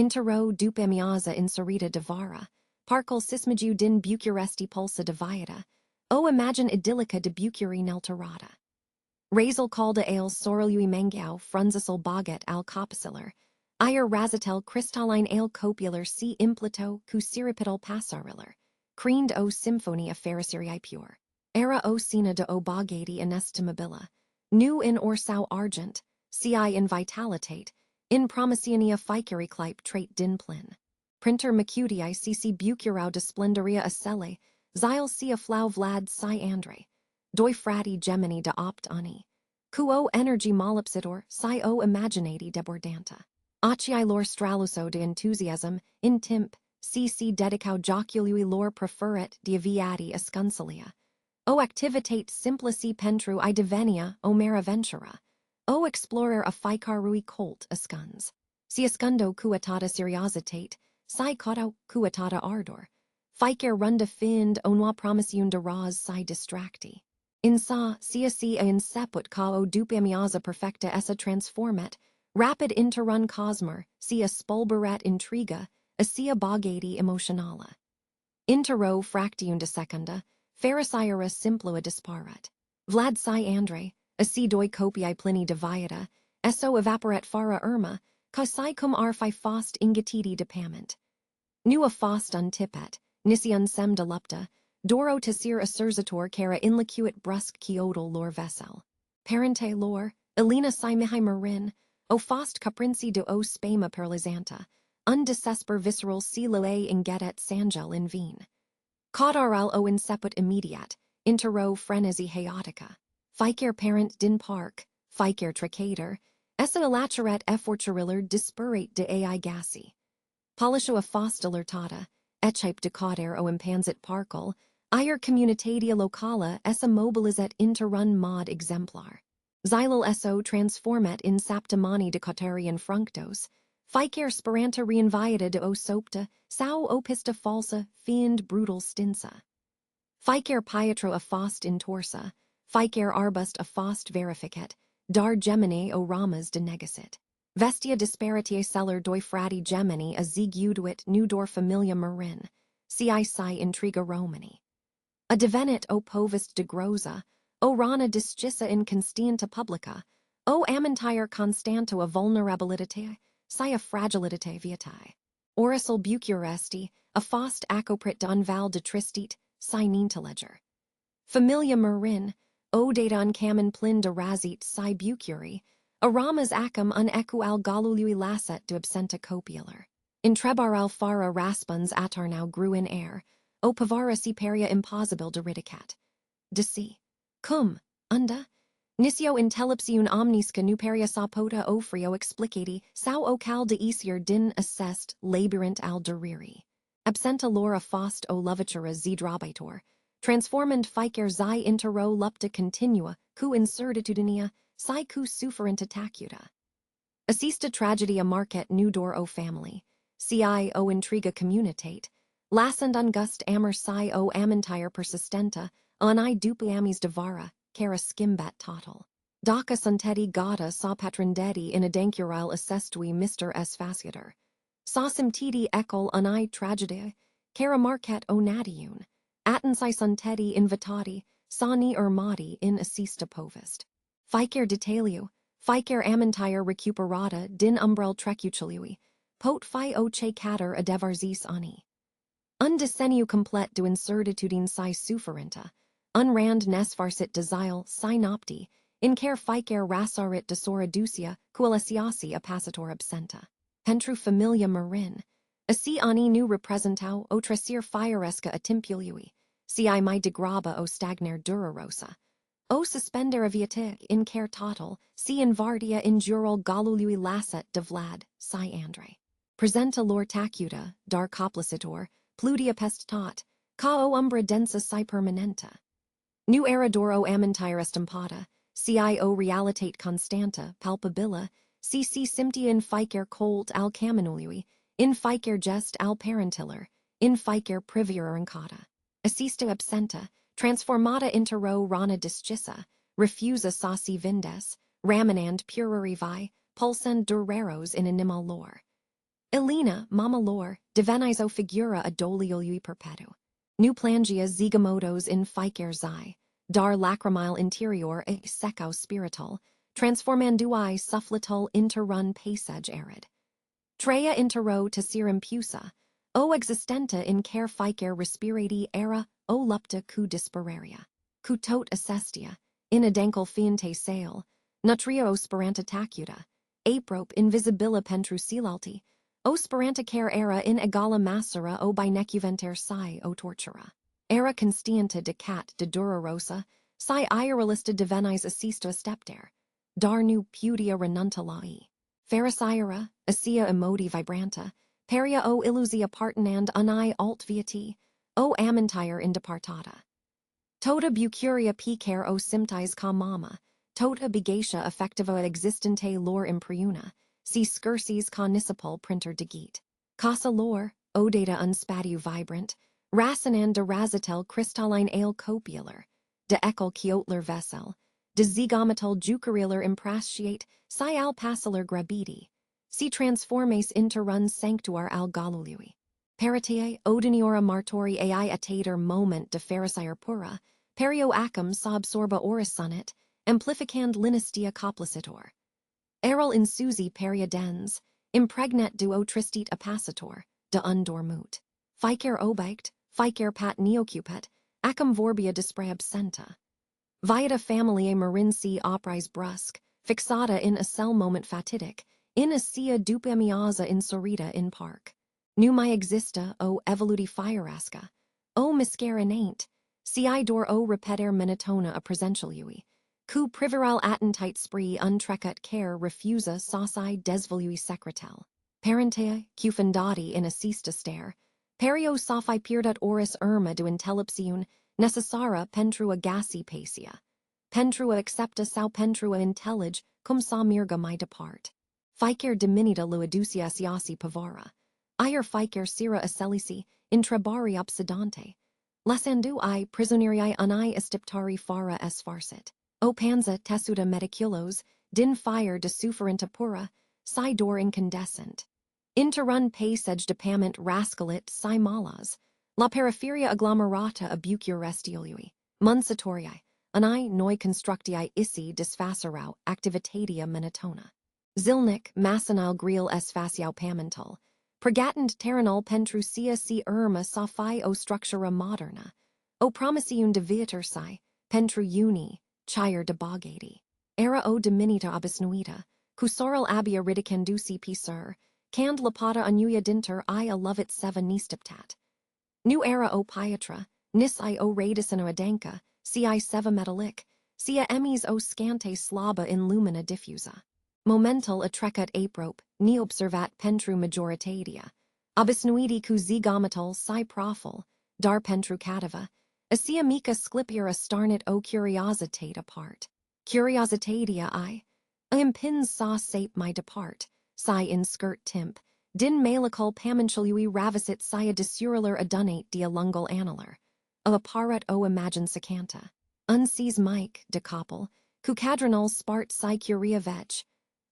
Într-o, după inserita divara, parcul sismaju din bucuresti pulsa diviata, o imagine idyllica de bucuri nelterata. Razel calda ales sorelui mengau frunzisil boget al copaciller, ier razatel crystalline ale copular si implito cu siripital passariller, creamed o symphonia fericirii pure. Era o sina de o bogati inestimabila, nu in orsau argent, ci in vitalitate, in promisionia ficeri clipe trait din plin. Printer macutii cc bucurau de splendoria acele, zile cia flau vlad si andre, doi frati gemeni de opt ani, quo energy molipsitor si o imaginati debordanta. Acii lor straluso de enthusiasm, in timp, cc dedicau jocului lor preferit diaviati ascunsilia. O activitate simplici pentru I divenia o mera ventura. O explorer a ficarui colt ascuns. Si ascundo cuatata seriositate, si cautau cuatata ardor. Ficer runda find o noa promisiun de raz si distracti. In sa, sia si a inseput ca o dupamiaza perfecta essa transformet, rapid interrun cosmer, sia spulberet intriga, a sia bogati emotionala. Într-o fractiun de secunda, Pharisira simplua disparat. Vlad si andre, a si doi copiae plini diviata, eso evaporet fara irma, ca si cum arfi fost ingatiti depament. Nu a fost untipet, nisiun sem delupta, doro tesir asserzator cara inlicuit brusque ciodal lor vessel. Parente lor, Elena si mihi marin, o fost caprinci de o spema perlizanta, undesesper visceral si lile ingetet sangel in veen. Caudaral o inseput immediat, Într-o frenesi haotica. Ficer parent din parc, ficer tricator, essa elacharet efforturiller disperate de ai gasi. Polisho a fost alertata, echaip decader o impansit parcul, ier communitatia locala essa mobilizet interrun mod exemplar. Xylal eso transformet in saptimani decaterian frunctos, ficer speranta reinviata de o sopta, sau opista falsa, fiend brutal stinsa. Ficer pietro a fost in torsa, ficer arbust a fost verificat, dar gemini o ramas de negasit. Vestia disparitie celler doi frati gemini a ziguduit nudor familia marin, ci intriga romani. A devenit o povist de groza, o rana discissa in constienta publica, o amintire constanto a vulnerabilitate, si a fragilitate viatae. Orisil bucuresti, a fost acoprit d'unval de tristit, si nintelleger. Familia marin, o daton camen plin de razit si bucuri, aramas acum un ecu al galului lasset de absenta copialer. Intrebar al fara raspons atarnau gru in air, o pavara si peria imposibil de ridicat. De si. Cum, unda? Nisio intellipsiun omnisca nuperia sapota o frio explicati, sau o cal de esir din assest labyrinth al deriri. Absenta lora fost o lovatura zidrabitor, transformand ficer zi Într-o lupta continua, cu incertitudinea, si cu sufferent tacuta. Assista tragedia market nudor o family, ci o intriga communitate, lassand ungust amor si o amintire persistenta, on I dupiamis divara, cara skimbat total. Daca sunteti gata sa patrindeti in adancural assestui Mr. S. faciator. Sa simtiti ecol unai tragediae, cara market o nadiun, attensi sunteti invitati, sa ni mati in assista povist. Ficer detaliu, ficer amintire recuperata din umbrel trecucului, pot fi o che cater adevarzis ani. Undeseniu complet du incertitudin si sufferenta, unrand nesfarsit desile synopti, in care ficer rasarit desora ducia, qualesiasi appacitor absenta. Pentru familia marin, asi ani nu representau o tresir firesca atimpului, ci mai degraba o stagner durarosa. O suspender aviatic in care total, si invardia in jural galului lasset de vlad, si andre. Presenta lor tacuta, dar coplicitor, pludia pest tot, ca o umbra densa si permanenta. Nu erador o amintire estampata, ci o realitate constanta, palpabila, si simtia in ficer colt al caminului, in ficer gest al parentiller, in ficer privior incata. Assista absenta, transformata Într-o rana discissa, refusa sasi vindes, raminand pururi vi, pulsand dureros in animal lore. Elena, mama lor, divenizo figura adolioliui perpetu. Nu plangia zigomotos in ficer xi, dar lacrimile interior e secao spirital, transformandui sufflatul interrun passage arid. Trea intero tessirum pusa, o existenta in care ficer respirati era, o lupta cu dispararia. Cu tot assestia, in adencal fiente sail, nutria osperanta tacuta, aprope invisibila pentru silalti, o speranta care era in egala massera o binecuventer psi o tortura. Era constienta de cat de dura rosa, psi iralista divenis assisto stepter, dar nu pudia renunta lai. Pharisira, asia emodi vibranta, peria o illusia partenand unai alt viati, o amintire indepartata. Tota bucuria picer o simptis ca mama, tota bigatia effectivo existente lor impriuna, si scursis ca nisipol printer digit. Casa lor, o data unspatiu vibrant, racinan de razitel crystalline ale copialer, de ekel kiotler vessel, de zigomatal jucariler imprasciate, si al passaler grabidi, si transformes interrun sanctuar al galului. Paratiae odiniora martori ai atater moment de pharisire pura, perio acum sub sorba oris sunit, amplificand linistia coplicitor. Eril insusi peria dens, impregnet duo tristit appacitor, de undormut. Ficer obect, ficer pat neocupet, acum vorbia dispre absenta. Viata familiae marinci opris brusque, fixata in a cell moment fatidic, in a sia dupemiaza insurita in parc. Nu mai exista, o evoluti firesca, o miscera naint, si dor o repeter monotona a presentialui, cu priviral attentite spree untrecut care refusa sauci desvolui secretel. Parentea, cufundati in assista stare, perio sophi pierdat oris irma du intellepsiun, necessara pentrua gassi pacia. Pentrua accepta sau pentrua intellige, cum sa mirga mai depart. Ficer diminita luiducia siasi pavara. Ier ficer sira acelici, intrebari obsidante. Lasandu I prisonerii unai estiptari fara es farsit. O panza tessuda mediculos, din fire de sufferenta pura, si dor incandescent. Interrun passage depament rascalit si malas. La periferia agglomerata abucur restiolui. Munsatorii, unai noi constructii isi disfacerau activitatia monotona. Zilnic, massinal greel es faciau pamental. Pregatend terranol pentrucia si irma sophi o structura moderna. O promisiun de viator si, pentru uni, chire de bogati. Era o diminita abisnuita, cusoral abia ridicandusi pisur, cand lapata anuia dinter I a lovit seva nistiptat. Nu era o pietra, nis I o radicino adanka, si I seva metallic, sia emis o scante slaba in lumina diffusa. Momental atrecat aprope, neobservat pentru majoritatia. Abisnuidi cu zigomatal si profil, dar pentru cativa, asia mica sclipier astarnit o curiositate apart. Curiositatia I impins sa sape my depart, si in skirt timp, din malical pamanchilui ravisit sia disuraler adunate dia lungal analar. A parat o imagine secanta. Unsees Mike, de coppel, cu cadranol spart si curia vetch.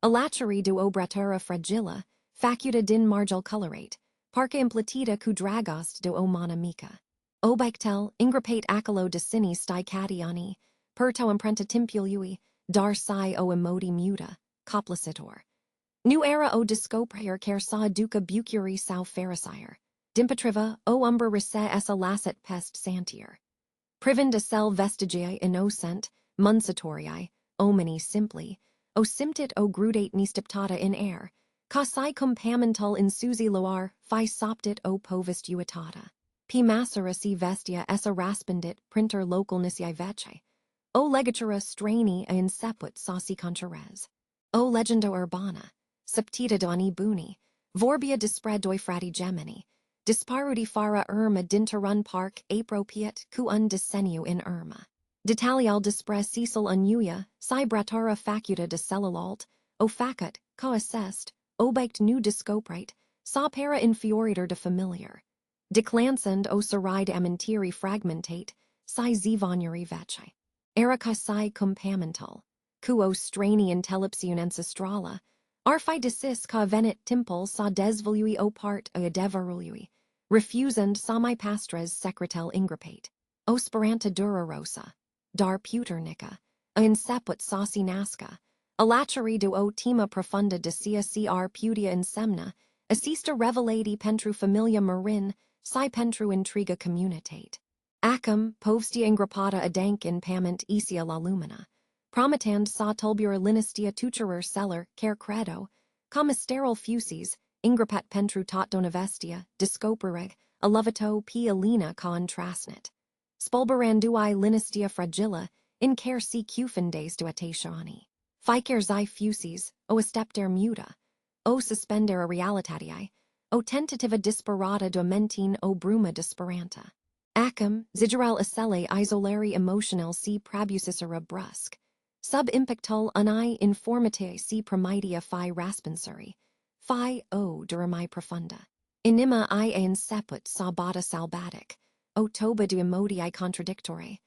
Alacheri du obratura fragila, facuta din margil colorate, parca implatita cu dragost do o mana mica. Obictel, ingrapate acalo de sini sti catiani, perto imprenta timpului, dar si o emodi muta, coplicitor. Nu era o discoprier cer sa duca bucuri sau pharisire. Dimpatriva, o umbra rese essa lacet pest santier. Privin de cell vestigiae innocent, munsatorii, omini simpli, o simptit o grudate nistiptata in air, casai cum pamental insusi loar, fi soptit o povist uitata. P massera si vestia essa raspendit printer local nisi vece. O legatura straini a inseput sauci contrares. O legendo urbana, septita doni buni, vorbia dispre doi frati gemeni, disparudi fara irma dinterun parc apropiat cu un dissenio in irma. Detalial dispre cecil unuia, si bratara facuta de cellulalt, o facut, ca assest, obect nu discoprite, sa para inferior de familiar. Declansand o seride amintiri fragmentate, si zivonuri vece. Erica si cum pamental, cu o straini intellepsiun ancestrala, Arfi decis ca venit timpel sa desvolui o part a devarului, refusand sami pastres secretel ingripate, o speranta dura rosa, dar puternica, a inseput sauci nasca, a lacheri do o tema profunda decia cr putia insemna, assista revelati pentru familia marin, si pentru intriga communitate. Acum, povstia ingrapata adank in pament isia la lumina. Promitand sa tulbura linistia tuturer celler, care credo, commisteral fusis, ingrapet pentru tot donavestia, discopereg, aluvito p alina con trasnit. Spulberandui linistia fragilla, in care si cufindes duetationi. Ficer zi fusis, o estepter muta, o suspendere realitatii, o tentativa disparata domentin o bruma disparanta. Acum, zigeral isele isolari emotional si prabucisera brusque. Sub impactul unai informate si promidia fi raspensuri, fi o durami profunda. Inima I inseput sabata salbatic, o toba de emodii contradictore,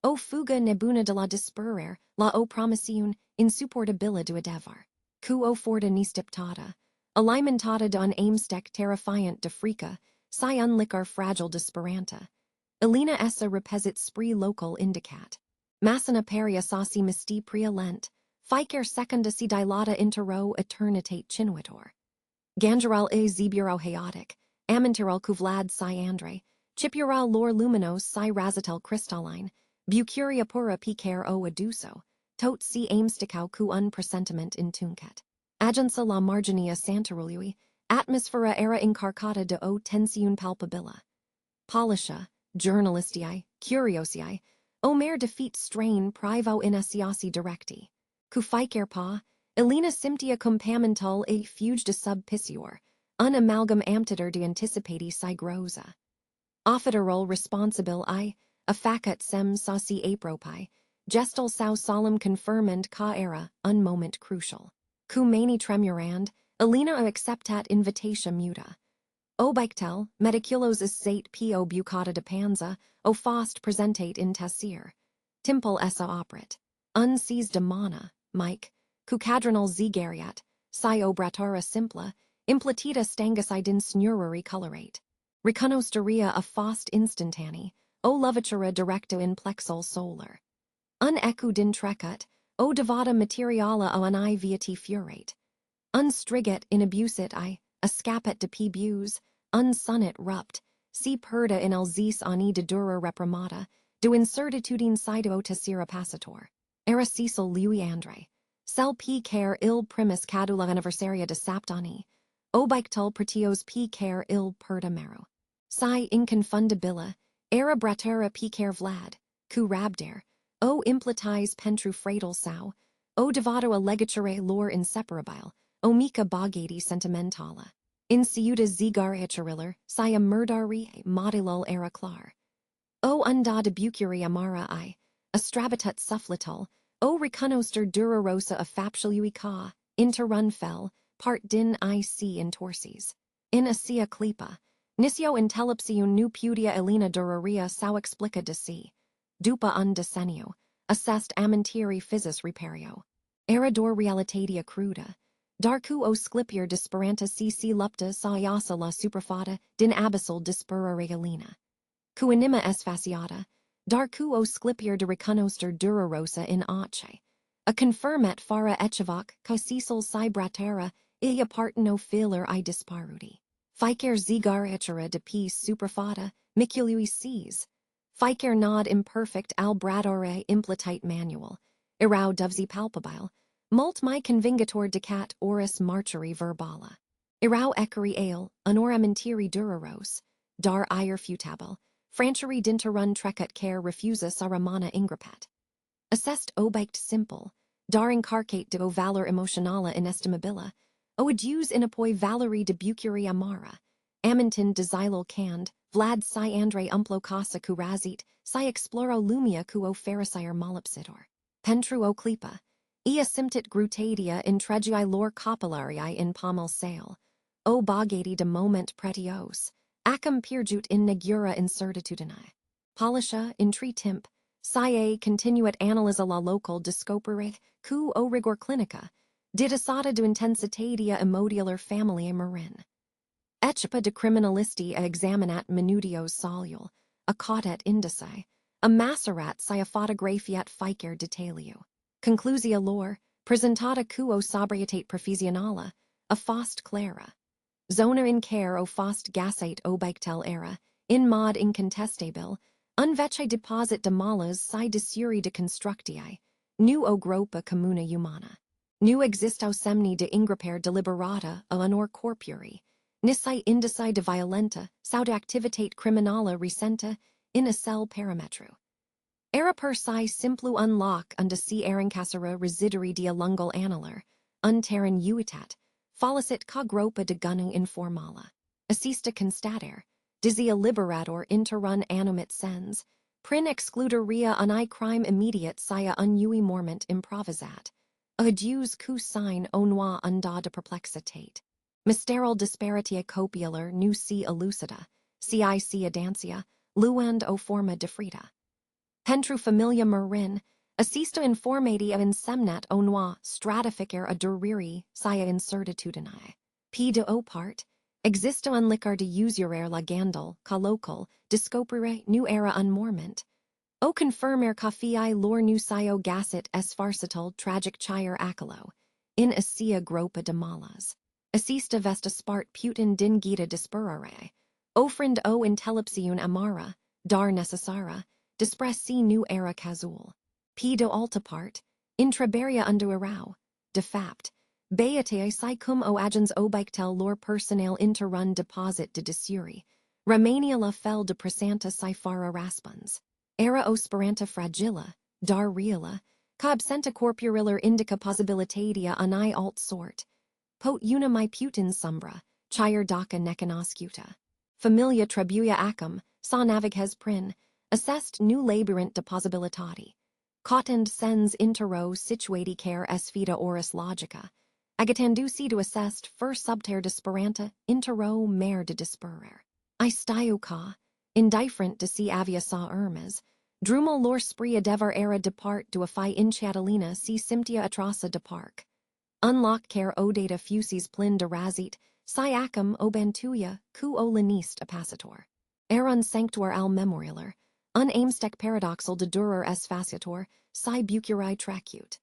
o fuga nebuna de la disperer, la o promisiun, insupportabila de adevar, cu o forda nistiptata, alimentata de un aimstek terrifiant de frica, si unlicar fragile disperanta, Elena essa repesit spree local indicat. Massina paria sauci misti pria lent, ficer secunda si dilata într-o eternitate cinuitor. Gangeral e zeburo haotic, aminteral cuvlad si andre, chipural lor luminos si razitel crystalline, bucuria pura picer o aduso, tot si aimsticau cu un presentiment in tuncat. Agensa la marginia santarului, atmosfera era incarcata de o tensiun palpabila. Polisha, journalistii, curiosii, o mer defeat strain privo in asiasi directi. Cu ficer pa, Elena simptia cum pamental e fuge de sub pisior, un amalgam amtiter de anticipati si groza. Offiderol responsibil I, a facat sem sauci apropi, gestal sau solemn confirmand ca era, un moment crucial. Cu mani tremurand, Elena acceptat invitatia muta. O bictel, mediculos is sate po bucata de panza, o fost presentate in tessir. Timpel essa operet. Unsees de mana, Mike, cucadronal zegariat, si o bratara simpla, implatita stangusidin snururi colorate. Reconosteria a fost instantani, o lovatura directo in plexol solar. Unecu din trecut, o devata materiala o ani viati furate. Unstriget in abusit I, escapet de p bus, unsunnet rupt, si perda in alzis ani de dura reprimata, do incertitudine sido tessira passator. Era Cecil lui andre. Cel p care il primus cadula anniversaria de saptani. O bictul pretios p care il perda mero. Si inconfundibila, era bratera p care vlad, cu rabder, o implatis pentru fratal sau, o devato a legature lor inseparabile, o mica bogati sentimentala. In ciuda zigaria chiriller, si a murdari modilul era clar. O unda de bucuri amara I, astrabitat sufflitul, o reconoster dura rosa a faptialui ca, interrun fel, part din ic in torsis. In asia clipa, nisio intelipsiun nu pudia elena duraria sau explica de si. După un decenio, assest amintiri physis repario. Erador realitatea cruda. Darku o sclipier disperanta cc lupta sa iasa la superfata din abyssal disperare elena. Cu anima es faciata, darku o sclipier de reconoster dura rosa in ace. A confirmet fara echivoc ca cecil si bratera, ia partino filer I disparudi. Ficer zigar echera de peace superfata, micului sees. Ficer nod imperfect al bradore implatite manual, erau dovzi palpabile, mult mi convingator decat oris marcheri verbala. Erau ecari ale, honora mentiri duraros, dar ire futabil, francheri dinterun trecut care refusa saramana ingrapet. Assest obiked simple, dar incarcate de o valor emotionala inestimabila, o aduse in apoi valori de bucuri amara, amintin de xylol cand, vlad si andre umplo casa curazit, si exploro lumia cu o pharisire molipsitor. Pentru o clipa, ea simptit grutadia in tregui lor copillarii in pommel sale, o bogati de moment pretios, acum pirjut in negura incertitudinae. Polisha in tri timp, si continuat analyza la local discoperith, cu o rigor clinica, Didasata de intensitatea emotialer familiae marin. Eccipa de criminalisti a examinat minutios solul, a caudet indice, a masserat si a photographiat ficer detailio. Conclusia lor, presentata quo sobrietate professionala, a fost clara. Zona in care o fost gasate obictel era, in mod incontestabil, unvece deposit de malas si desuri de constructii, nu o groapă comună humana. Nu existau semni de ingripare deliberata a honor corpuri, nisi indici de violenta, sau de activitate criminala recenta, in a cell parametru. Era per si simplu unlock unde si erancassera resideri dia lungul annular, unteren uitat, follicit ca groapă de gunung informala. Assista constater, dizia liberator interrun animate sens, prin excluderia unai crime immediate sia unui morment improvisat, adius cu sign onoi unda de perplexitate. Mysteral disparitia copialer nu si elucida, si dancia, luend o forma defrita. Pentru familia marin, assista informati of insemnat onoi stratificer a duriri sia incertitudinae. P de o part, existo unlicar de usurare la gandal, ca local, discoprire nu era unmorment. O confirmer ca fiai lor nu sio gasit es farcital tragic chire acalo, in assia groapă de malas. Assista vesta spart putin din gita disperare, ofrind o intelipsiun amara, dar necessara, dispressi nu era casual. P do alta part, intraberia undu erau, de fapt, beatae si cum o agens obictel lor personal interrun deposit de desuri, Romania fel de presanta si fara raspons. Era o speranta fragila, dar reala, ca absenta corpurilar indica possibilitatea unai alt sort. Pot una mai putin sumbra, chire daca necanoscuta. Familia tribuia acum, sa naviges prin, assest nu labyrinth de possibilitati. Cotend sens intero situati care es fida oris logica. Agatandusi to assest fur subter disperanta intero mer de disperer. I stio ca, indifferent de si avia sa ermes, drumal lor spria devar era depart do affi inchatellina si simptia atrosa de parc. Unlock care o data fusis plin de razit, si acum obantuia, cu o linist appacitor. Eran sanctuar al memorialer, unaimstec paradoxal de durer es faciator, si bucuri tracute.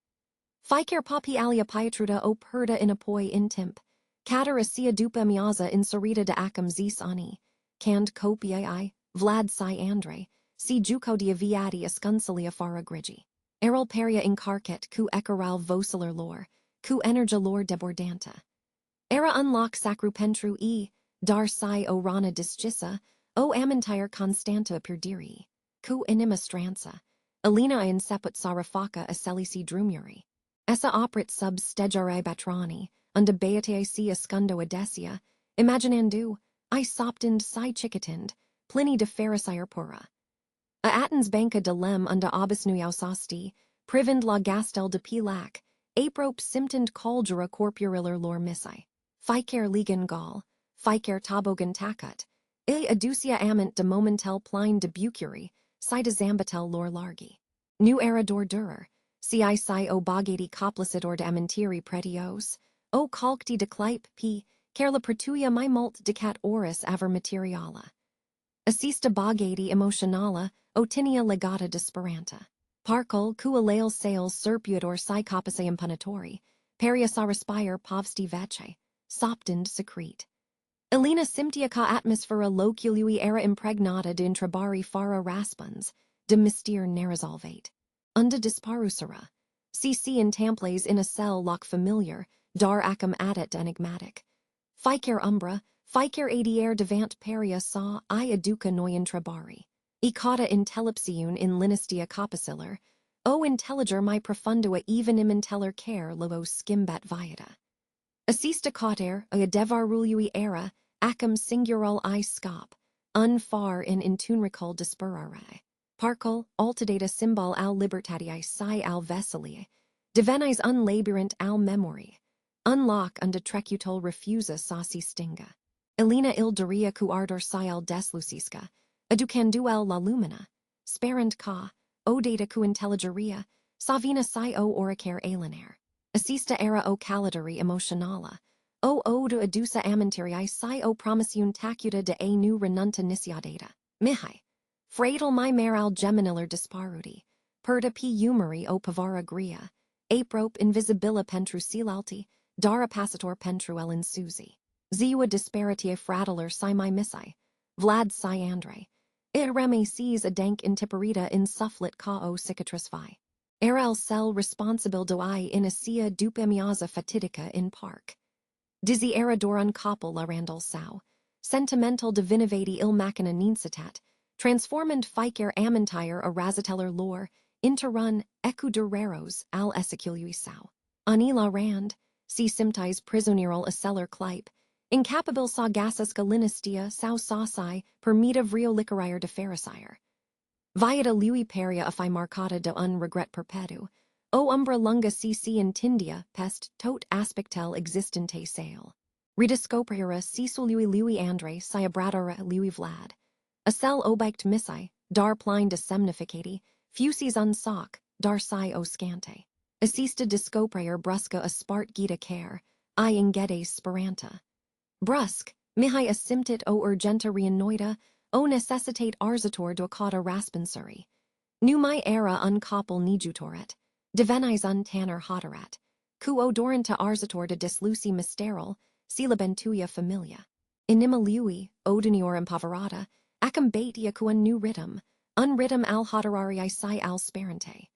Ficer papi alia pietruda o perda in apoi in timp, cater asia dupa miaza inserita de acum zis ani, cand copiae, vlad si andre, si juco dia viati ascunsalia fara grigi. Erol peria incarcet cu ecaral vocilar lor, cu energia lor debordanta. Era unlock sacru pentru dar si o rana discissa, o amintire constanta perdiri, cu inima stranza, alina in seput sarafaca aselisi drumuri. Essa oprit sub stegare batrani, unde beatae si ascundo adesia, imaginandu, I soptind si chickatind, Pliny de Pharisire pura. A Atens banca de lem unde obisnuiau sosti, privind la gastel de pilac, aprop simtind caldura corpurilar lor missi. Ficer ligan gall, ficer tobogan tacut, aducia amant de momentel pline de bucuri, si de zambatel lor largi. Nu era dor durer, si o bagati coplacidor de amintiri pretios, o calcti de clipe p, cer la pertuia mai mult decat oris aver materiala. Assista bagati emotionala, otinia legata disperanta. Parcul cua leal sales serpuador si copase impunitori, peria sa respire povsti vece, soptind secrete. Elena simptia ca atmosphera locului era impregnata de intrabari fara raspons, de mystere neresolvate. Unda disparusera. CC in tamples in a cell loc familiar, dar acum adet enigmatic. Ficer umbra, ficer adier devant peria sa I aduca noi intrabari. E cauda intelipsiun in linistia copaciller, o intelliger my profundua evenim inteller care lovo skimbat viata. Assista cauter, a devarului era, acum singural I scop, unfar in intunricul disperare. Parcul, altidata symbol al libertatii si al vesilie, divenis unlabyrinth al memori, unlock unde trecutol refusa sasi stinga. Elena il duria cu ardor si al deslucisca, aducanduel la lumina, sperant ca, o data cu intelligeria, savina si o oricare alienaire. Assista era o caladari emotionala. O do adusa amentirii si o promisiun tacuta de a nu renunta nisiadata. Mihai. Fradal my meral geminilar disparudi. Perda p humori o pavara gria. Aprope invisibila pentru silalti. Dara passator pentru el insuzi. Ziua disparitia fradaler si my missi. Vlad si andre. Ireme sees a dank intiparita in sufflet ka o cicatrice vi. Erel cell responsible doai in asia dupemiaza fatidica in parc. Dizzy era doran koppel la randal sau. Sentimental divinivati il machina ninsitat. Transformand ficer amantire a razateller lore. Interrun ecudereros al esicului sau. Anila rand. Si simtis prisoneral a celler clipe. Incapabil sa gasus galinistia sau sauci per meta vrio licorier de pharisire. Viata lui peria a fi marcata de un regret perpetu. O umbra lunga cc intindia pest tot aspectel existente sale. Rediscopriera cisul lui andre siabradara lui vlad. A cell obiked missi, dar pline de semnificati, fusis unsoc, dar si o scante. Assista discoprier brusca a spart gita care, I ingedes speranta. Brusque, mihi asymptit o urgenta reanoida, o necessitate arzator ducata raspensuri. Nu mi era uncoppel nijutoret, divenis untanner hoterat, cu odoranta arzator de disluci mysteral, silabentuia familia. Inima lui, odinior impoverata, acum batia cuan nu ritum, unritum al hoterarii si al sperante.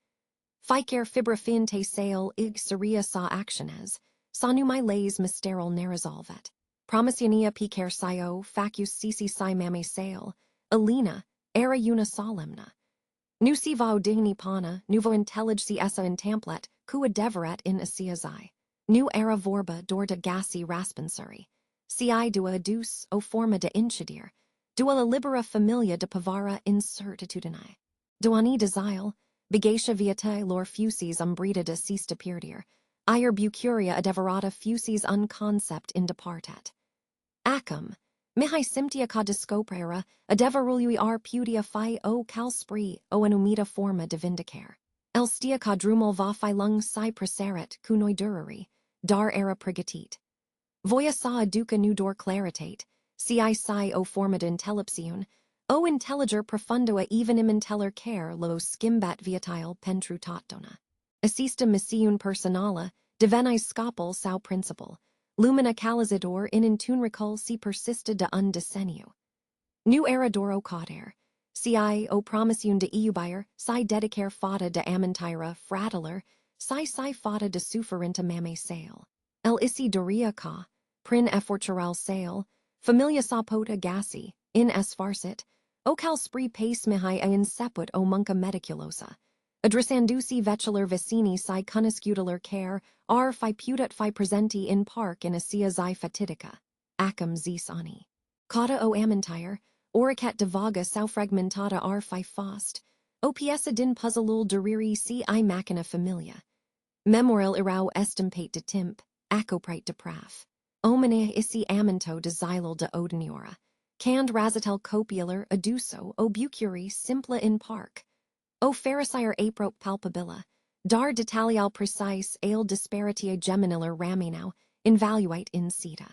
Ficer fibra fin te sale ig seria sa actiones, sa nu mi lays mysteral neresolvet. Promisionia picer sio, facus sisi si mame sale, Alina, era una solemna. Nu si vau digni pana, nuvo intellig si essa in tamplet, cua deverat in asiazai. Nu era vorba dorda gassi raspensuri. Si dua adus o forma de incidir, dua la libera familia de pavara incertitudinae. Duani desile, begatia viatae lor fusis umbrida de sista perdir, ier bucuria adeverata fusis unconcept in departat. Acum, mihi simptia ca discoprera, adeverului ar pudia fi o calspri o enumita forma divindicare. Elstia ca drumul va fi lung si preseret cunoi durari, dar era prigatit. Voia sa aduca nudor claritate, si o formid intellepsiun, o intelliger profundua evenim inteller care lo skimbat viatile pentru tatdona. Assista missiun personala, divenis scopul sau principal, lumina calizidor in intunricul si persista de undeseniu. Nu era doro cauder, si o promisiun de eubire, si dedicare fata de amantira frataler, si fata de sufferinta mame sale. El isi doria ca, prin effortural sale, familia sapota gassi, in es farsit, o cal spri pace mihi a inseput o munca mediculosa. Adrisandusi vetular vicini si cuniscutular care, ar fi pudat fi presenti in parc in asia zi fatidica. Acum zis ani. Cauda o amantire, oricat devaga sau fragmentata ar fi fost, o piesa din puzzlul duriri si machina familia. Memorial irau estimpate de timp, acoprite de praf. Omine isi amanto de xylol de odiniora. Cand razatel copiular aduso o bucuri simpla in parc. O pharisire aprope palpabila, dar detalial precise ale disparitia geminilar raminau, invaluate in sita.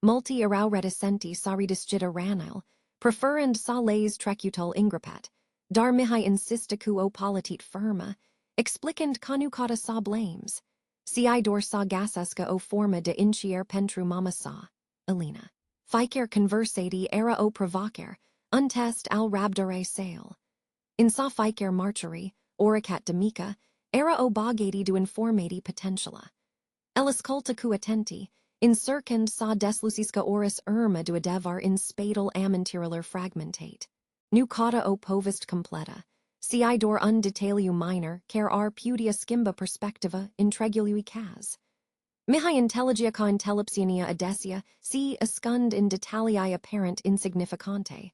Multi irau reticenti saridisgita ranil, preferend sa les trecutal ingrapat, dar mihi insisticu o politit firma, explicand conucata sa blames, si dor sa gasesca o forma de incier pentru mama sa, Alina. Ficer conversati era o provocer, untest al rabdare sale. In sa ficer marcheri, oricat d'amica, era o bogati du informati potentiala. Elisculta cu attenti, incircand sa deslucisca oris irma du adevar in spadal amantiralar fragmentate. Nu cauda o povist completa, si dor undetaliu minor, care ar pudia skimba perspectiva, intregului cas. Mihi intelligia ca intellepsionia adesia, si ascund in detaliae apparent insignificante.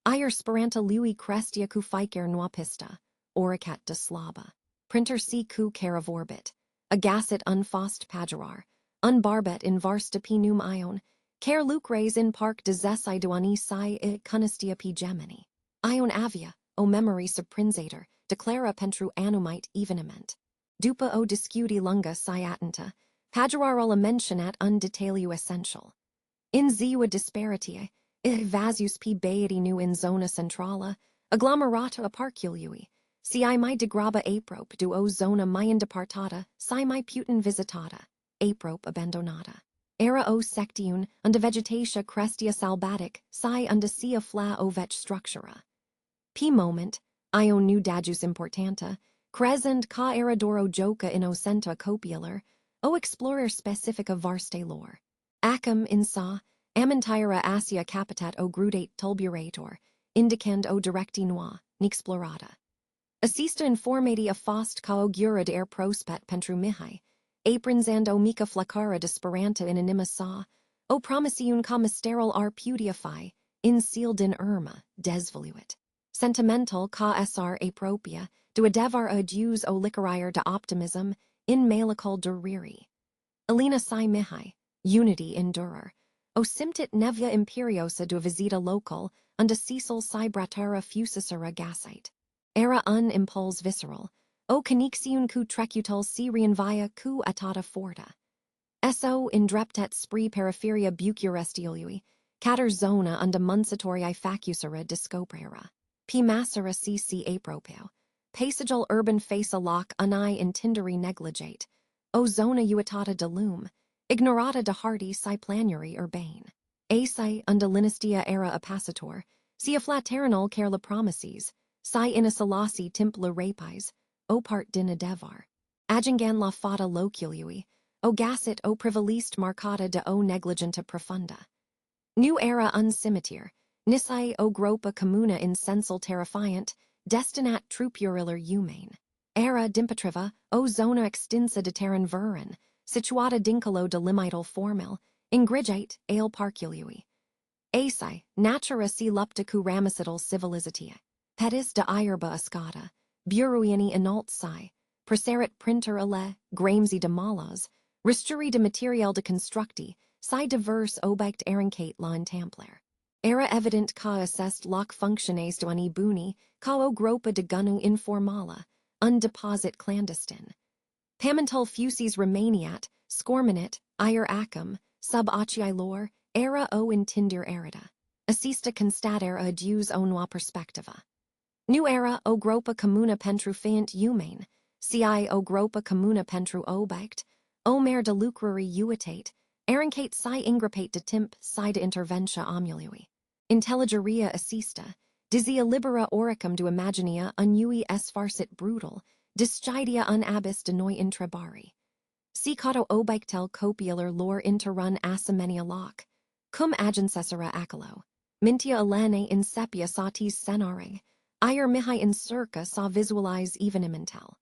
Ier speranta lui crestia cu ficer nuapista, oricat de slaba. Printer si cu caravorbit, agacit unfost pagerar, unbarbet in varsta pinum ion, care lucres in parc de zesi duani si cunistia p gemeni. Ion avia, o memory subprinzator, declara pentru anumite evenement. după o discuti lunga si atenta, pagerarul mentionat un detaliu essential. In ziua disparitie, vasius p beati nu in zona centrala, agglomerato a parcului, si mai degraba aprope du o zona mai indepartata, si mai putin visitata, aprope abandonata. Era o sectiun, unda vegetatia crestia salbatic, si unda sia fla o vet structura. P moment, io nu dadus importanta, crescend ca eradoro joca innocenta copialer, o explorer specifica varste lore. Acum in sa, amintira asia capitat o grudate tulburator, indicand o directi noa, n'explorata. Assista informati a fost ca augura de prospet pentru mihai, aprons and o mica flacara disperanta in anima sa, o promisiun ca mysteral putify, in sealed in irma, desvoluit. Sentimental ca sr apropia, do adevar aduse o licorier de optimism, in malical duriri. Alina si mihai, unity in durer, o simtit nevia imperiosa do visita local, unda cecil si bratera fusisera gasite. Era un impuls visceral, o conixiun cu trecutal si reinvia cu atata forta. So indreptet spree periferia bucurestiolui, cater zona unda munsitorii facusera discoprera. P massera cc apropeo, pasagal urban face loc unai intinderi negligate, o zona uitata de lume, ignorata de hardy si planuri urbane. Asi unda linistia era appacitor, si afflateranol care la promises, si inasalasi timpla rapis, o part dina devar. Agingan la fata locului, o gasset o privilist marcata de o negligenta profunda. New era uncimetier, nisai o groapă comună in sensal terrifiant, destinat trupuriller humane. Era dimpetriva, o zona extinsa de terran veran, situata dincolo de limital formel, ingrigite ale parcului. Asi, natura si lupticu ramicidal civilizatia. Pedis de ierba escata, buruiani inalt si, preserit printer ale, gramesi de malas, risturi de material de constructi, si diverse obect erincate la intampler. Era evident ca assest loc functiones de ani buni, ca o groapă de gunu informala, un deposit clandestine. Pamental fusis remaniat, scorminit, ir acum, sub acii lor, era o intindir erida. Assista constater adus o noa perspectiva. Nu era o groapă comună pentru fiant humane, ci o groapă comună pentru obect, o mer de lucruri uitate, erincate si ingripate de timp si de interventia omului. Intelligeria assista, dizia libera oricum du imaginia unui es farcit brutal, disgidia un abis de noi intrebari. Si cauto obectel copialer lor interrun asimenia loc, cum agencessera acolo, mintia elene in sepia satis senare, ir mihai in circa sa visualize evenimental.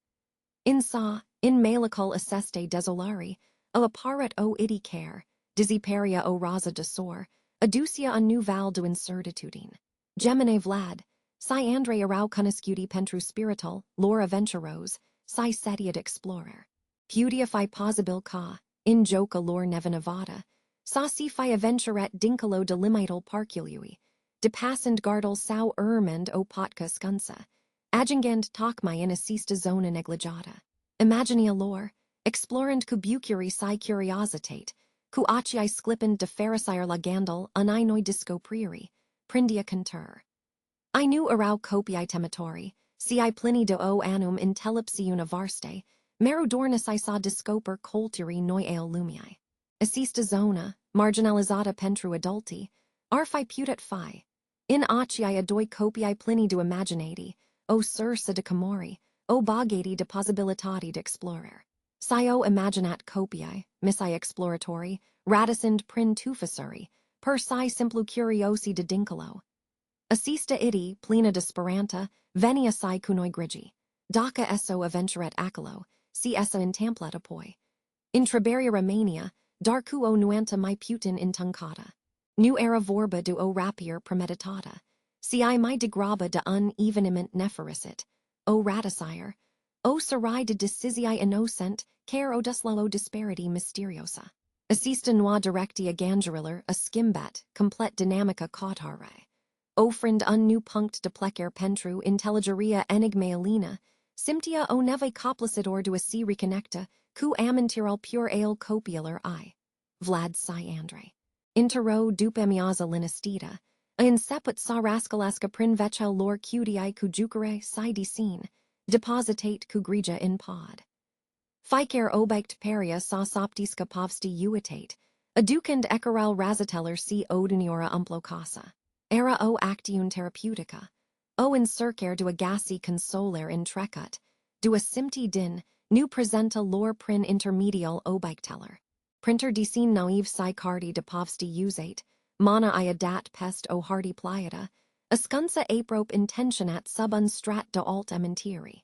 In sa, in malical asseste desolari, o apparet o idi care, disiperia o raza de sor, aducia un nu val do incertitudine. Gemini Vlad, si andre arau cuniscudi pentru spirital, lor aventuros, si setiad explorer. Pudiafi possibil ca, in joca lor nevenavada, sa si fi aventuret dincolo de limital parcului, de passand gardal sau ermend o potka scunsa, agingand tocmai in assista zona negligata. Imaginia lor, explorand cubucuri si curiositate, cu acii sclipend de pharisire lagandal unai noi discopriri, prindia contur. I nu arau copiae tematori, si plini de o annum intellipsiuna varste, meru dornis I sa discoper colturi noi ale lumiae. Assista zona, marginalizata pentru adulti, arfi putet fi. In acii adoi copiae plini de imaginati, o sursa de camori, o bogati de possibilitati de explorer. Scio imaginat copiae, missi exploratori, radicend prin tufisuri, per si simplu curiosi de dincolo. Assista idi, plena de speranta, venia si cunoi grigi. Daca esso aventuret acolo, si essa intamplet apoi. In triberia Romania, darcu o nuanta mai putin in tuncata. Nu era vorba du o rapier premeditata. Si mai degraba de un eveniment nefericit. O raticire. O sarai de decisii innocent, care o duslo disparity mysteriosa. Assista noa directia gangeriller, a skimbat, complet dynamica cautare. Ofriend un nu punct de plecer pentru intelligeria enigma alina, Simtia o neve coplacidor do si reconnecta, cu amintiral pure ale copialer I. Vlad si Andre. Într-o, după linistita. In seput sa rascalasca prin vecel lor cutiai cu jucere si decine, depositate cu grija in pod. Ficer obiect peria sa soptisca povsti uitate, aducend ecaral razateller si oduniora umplo casa. Era o actiun therapeutica. O incercer du agasi consoler in trecut, du a simti din, nu presenta lor prin intermedial obiecteller. Printer decine naive si cardi de povsti usate, mana iadat pest o hardy pliata, ascunsa aprope intentionat sub unstrat de alt ementiri.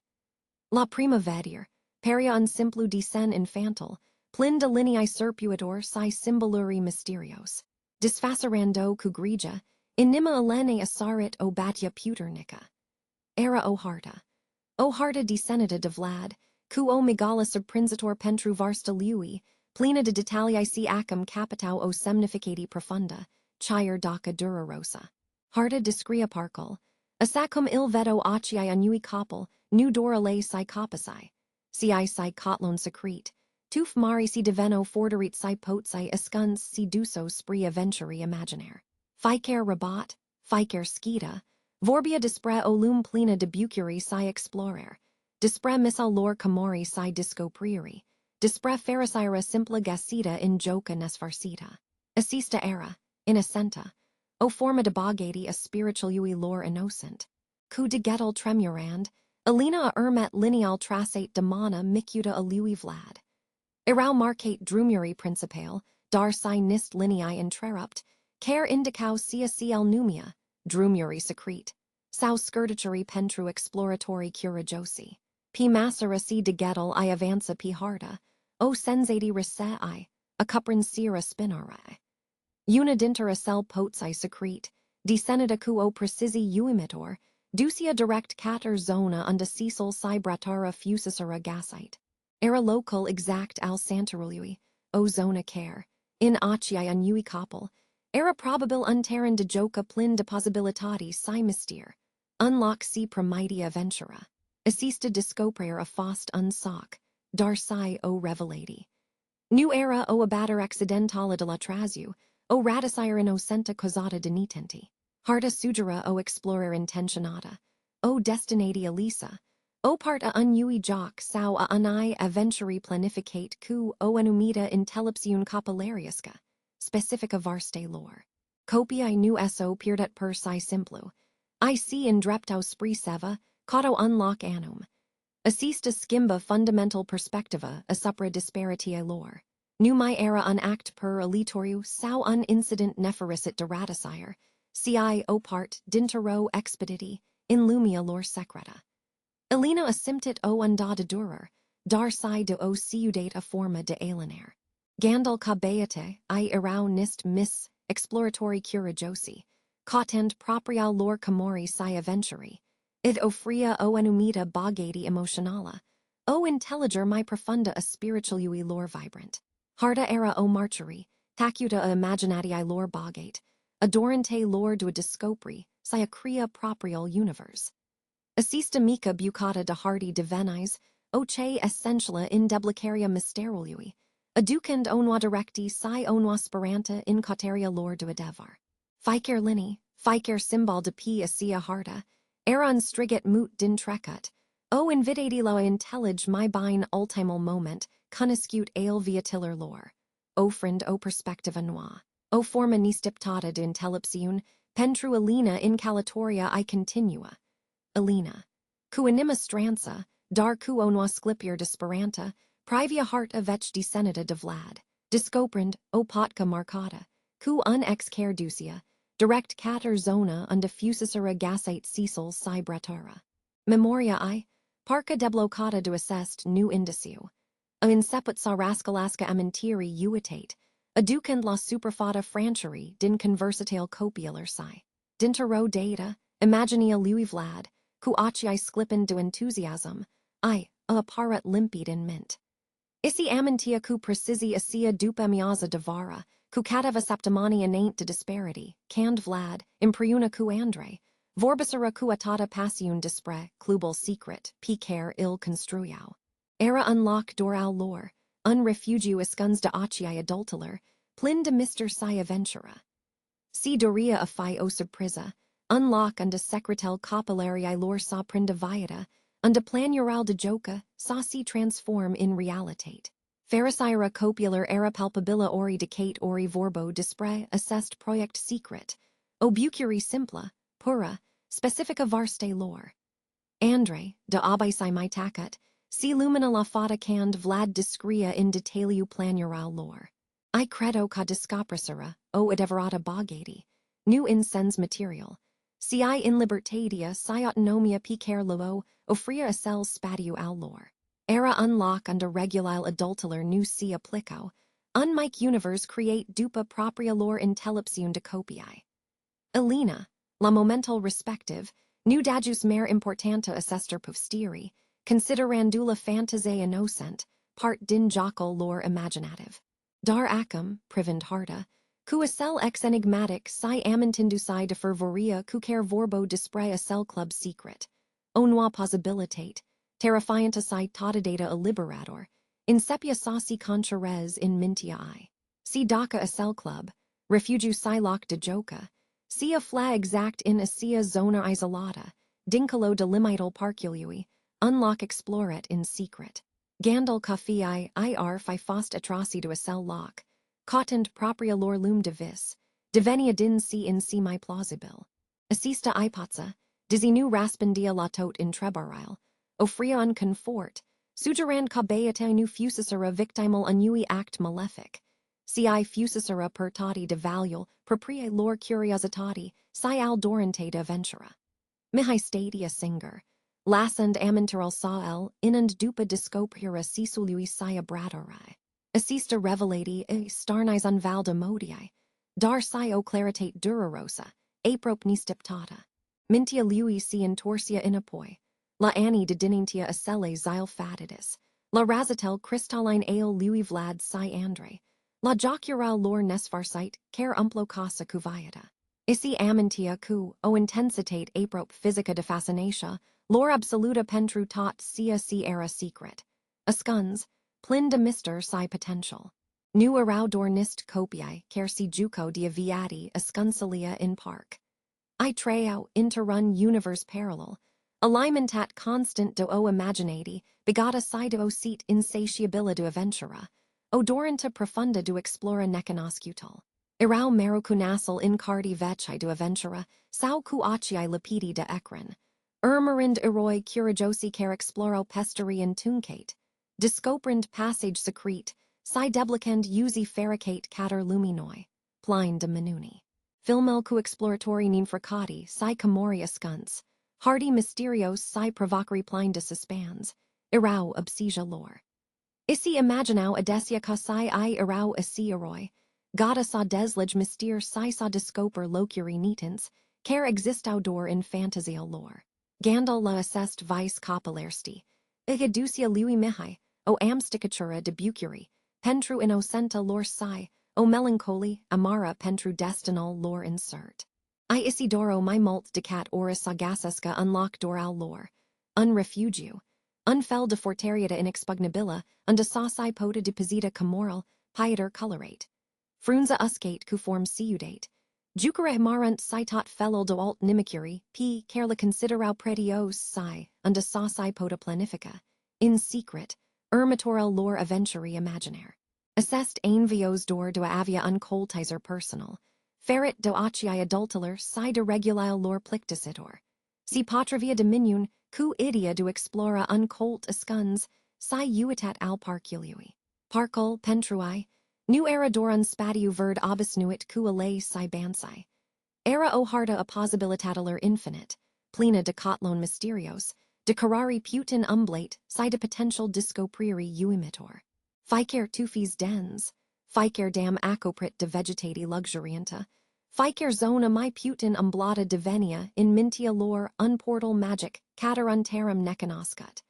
La prima vedir, peria unsimplu dicen infantil, plin de linei serpuator si symboluri mysterios. Disfacerando cugrija, inima alene asarit o batia puternica. Era o harta desenita de Vlad, cu o megala subprinzitor pentru varsta lui, plena de detalii si acum capitau o semnificati profunda, chire daca dura rosa. Harta discrea parcul, asacum il vedo aciai annui copel, nu dora lei si copasi, si cotlon secrete, tuf mari si diveno forderit si potsi escuns si duso spri aventuri imaginaire. Ficer rabat, ficer scita, vorbia dispre olum plena de bucuri si explorer, dispre missal lor camori si discopriri, dispre fericira simpla găsite in joca nesfarcita. Assista era, innocenta, o forma de bogati a spiritualui lor innocent. Cu de getal tremurand, alina a ermet lineal trasate demana micuta a lui Vlad. Erau marcate drumuri principale, dar si nist linei intrerupt, care indicau sia cl numia, drumuri secrete, sau skirtituri pentru exploratori curajosi. P massera si de getal I avanza p harda, o sensati rese I, a cuprin sira spinare. Una dinter a cell potsi secrete, desenita cu o precisi uimitor, ducia direct cater zona unda cecil si bratara fusisera gasite. Era local exact al santarului, o zona care, in aciai annui copel, era probabil unteren de joca plin de possibilitati si mystere, unlock si primitia ventura, assista discoprere a fost unsoc, dar si o revelati. Nu era o abater accidentala de la trasu, o radicire innocenta causata denitenti, harta sugera o explorer intentionata, o destinati elisa, o part a unui joc sau a unai aventuri planificate cu o enumita intelipsiun capillariusca, specifica varste lor. Copiae nu so pierdet per si simplu, I see in dreptau spri seva, cauto unlock annum. Assista skimba fundamental perspectiva a supra disparitiae lor. Nu mai era un act per alitoriu sau un incident nefericit de radicire, ci o part d'intero expediti, in lumia lor secreta. Elina asymptit o unda de durer, dar si de o ciudate a forma de alienare. Gandal cabeate, I erau nist miss, exploratori curajosi, cautent proprial lor camori si aventuri, id ofria o enumita bogati emotionala, o intelliger mai profunda a spiritualui lor vibrant. Harda era o marcheri, tacuta a imaginatii lor bogate, adorante lor du discopri, si a crea proprial universe. Assista mica bucata de hardi divenis, o che essentiala in deblicaria mysterului, aducend onua directi si onua speranta in cauteria lor du adevar. Ficer lini, ficer symbol de p asia harda, eran striget mut din trecut, o invidati lo intellige my bine ultimal moment, cuniscute ale viatiller lor. Ofriend o perspectiva noa, o forma nistiptata de intellipsiun, pentru Alina in calatoria I continua. Alina. Cu anima stranza, dar cu onua sclipier disperanta, privia heart avech desenita de Vlad, discoprend, o potka marcata, cu un ex care ducia, direct cater zona unda fusisera gasate cecil si bratara. Memoria I, parca deblocata du assest nu indiciu. A inseput sa rascalasca amintiri uitate, aducend la superfata francheri din conversatale copialer si. D'intero data, imagina lui Vlad, cu aciai sclippend du enthusiasm, I, a apparet limpid in mint. Isi amintia cu precisi asia după miaza de vara, cu cateva septimani innate de disparity, cand Vlad, impriuna cu Andre, Vorbisera cuatata passion dispre, clubal secret, piquer il construyau. Era unlock doral lore, unrefugiu escuns de aciai adulteler, plin de Mr. Sci aventura. Si doria a fi o surprisa, unlock unde secretel copillarii lor sa prinda viata, unde planural de joca, sa si transform in realitate. Pharisira copular era palpabila ori decate ori vorbo dispre assessed project secret, obucuri simpla, pura, specifica varste lor. Andre, de abaisai mai tacat, si lumina la fata cand vlad discria in detaliu planural lor. I credo ca discoprissera, o adeverata bogati, new incens material, si in libertatia si autonomia piquer lovo, ofria accel spatiu al lor. Era unlock under regulile adulteler nu si applicao, unmic univers create după propria lor intellepsiun de copiae. Elena, la momental respective, nu dagius mer importanta assester posteri, considerandula fantasia innocent, part din jocal lor imaginative. Dar acum, privend harta, cuacel ex enigmatic si amintindusi de fervoria cucer vorbo dispre a cell club secret, o noa possibilitate, terrifianta si tata data a liberator, insepia sauci contra res in mintia I. Si daca a cell club, refugiu si loc de joca, si a fla exact in a sia zona isolata, dincolo de limital parcului, unlock exploret in secret. Gandal cafei ir fi fost atroci to a cell lock, cotend propria lor lum de vis, divenia din si in si mai plausibil. Assista ipotza, dizinu raspendia latot in trebaril, ofria un confort, sugerand cabeata nu fusisera victimal unui act malefic, si fusisera per tati de valul, propria lor curiositati, si al dorante de ventura. Mihi stadia singer, lassand aminteral sael, inund dupa discopura sisului sia bratorai. Assista revelati starnis unvalda modiae, dar si o claritate durarosa, aprop nistiptata. Mintia lui si in torsia inapoi, la anni de dinintia acele xyle fatidis, la razatel crystalline ale lui vlad si andre, la jocural lor nesfarsite, care umplo casa cuviata. Isi amintia cu, o intensitate aprop physica de fascinatia, lor absoluta pentru tot sia si era secret. Ascuns, plin de mister si potential. Nu araudor nist copiae, care si juco dia viati ascunsalia in parc. I treo interrun universe parallel, alimentat constant do o imaginati, begata si do sit insatiabila do aventura, odoranta profunda do explora necanoscutal. Irau merucunasal in cardi veci do aventura, sau cu aciae lapidi de ecran. Ermerind eroi curajosi care exploro pesteri in tuncate, discoprind passage secrete, si deblicend usi fericate cater luminoi, plin de minuni. Filmel cu exploratori ninfracati, si camoria scuns, hardy mysterios si provocari plin de suspans, irau obsesia lor. Isi imaginau adesia ca si irau isi eroi, gata sa deslege mystere si sa discoper locuri nitens, care existau dor in fantasia lor. Gandal la assest vice copilarsti, igaducia lui mihi, o amsticatura de bucuri, pentru innocenta lor si, o melancholy, amara pentru destinal lor insert. I isidoro my mult decat oris sagassesca unlock doral lor, unrefugiu, unfel de forteriata inexpugnabila, unde sauci pota de posita camoral, pieter colorate. Frunza uscate cu form siudate, jucere marunt citat felul do alt nimicuri, p. carla considerau pretios si, unde sauci pota planifica, in secret, ermatorel lor aventuri imaginaire. Assest vios dor do avia uncoltizer personal, ferit do aciae adulteler si de regulile lor plicticitor. Si patravia dominion, cu idia do explora uncolt ascuns, si uitat al parcului. Parcul pentrui, nu era doran spatiu verd obisnuit cu alei si bansi. Era o harta a possibilitataler infinite, plena de cotlone mysterios, de carari putin umblate, si de potential discopriri uimitor. Ficer tufis dens, ficer dam acoprit de vegetati luxurianta, ficer zona mi putin umblata divenia in mintia lor unportal magic cataruntarum necanoscut.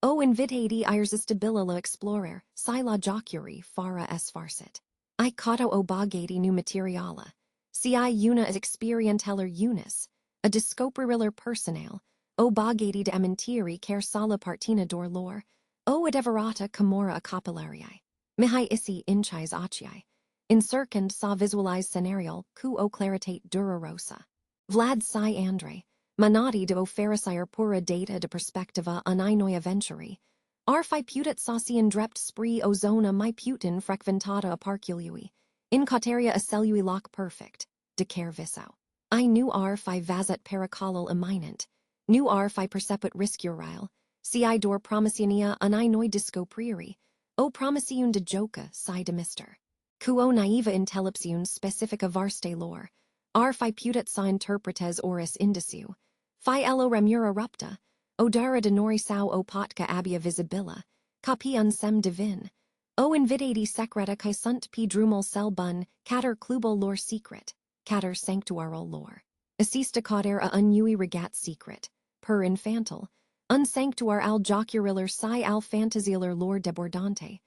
O invitati irresistibila explorer, si la jocuri fara esfarsit. I cotto o bogati nu materiala, si una experienteller unis, a discoperiller personale, o bagati de amintiri ker sala partina dor lor, o adeverata camora a capillarii. Mihai isi inchis achiai. Incircand sa visualize scenarial cu o claritate dura rosa. Vlad si Andre, manati de o pharisire pura data de perspectiva uninoia venturi, arfi putit saucian drept spree ozona my putin frequentata aparcului, in cauteria acelui loc perfect, de care visau. I nu arfi vazat pericolal eminent, nu arfi perceput riscurile, ci dor promisionia uninoi discopriri, o promisiun de joca si de mister. Quo naiva intellepsiun specifica varste lor, arfi putit sa interpretes oris indiciu, fi ello remura rupta, odara de nori sau o potka abia visibila, capi unsem divin, o invidati secreta kai sunt p drumel sel bun, cater clubal lor secret, cater sanctuaral lor. Assista cader a unui regat secret, per infantil, unsanctuar al jocurilor si al fantasialer lor debordante,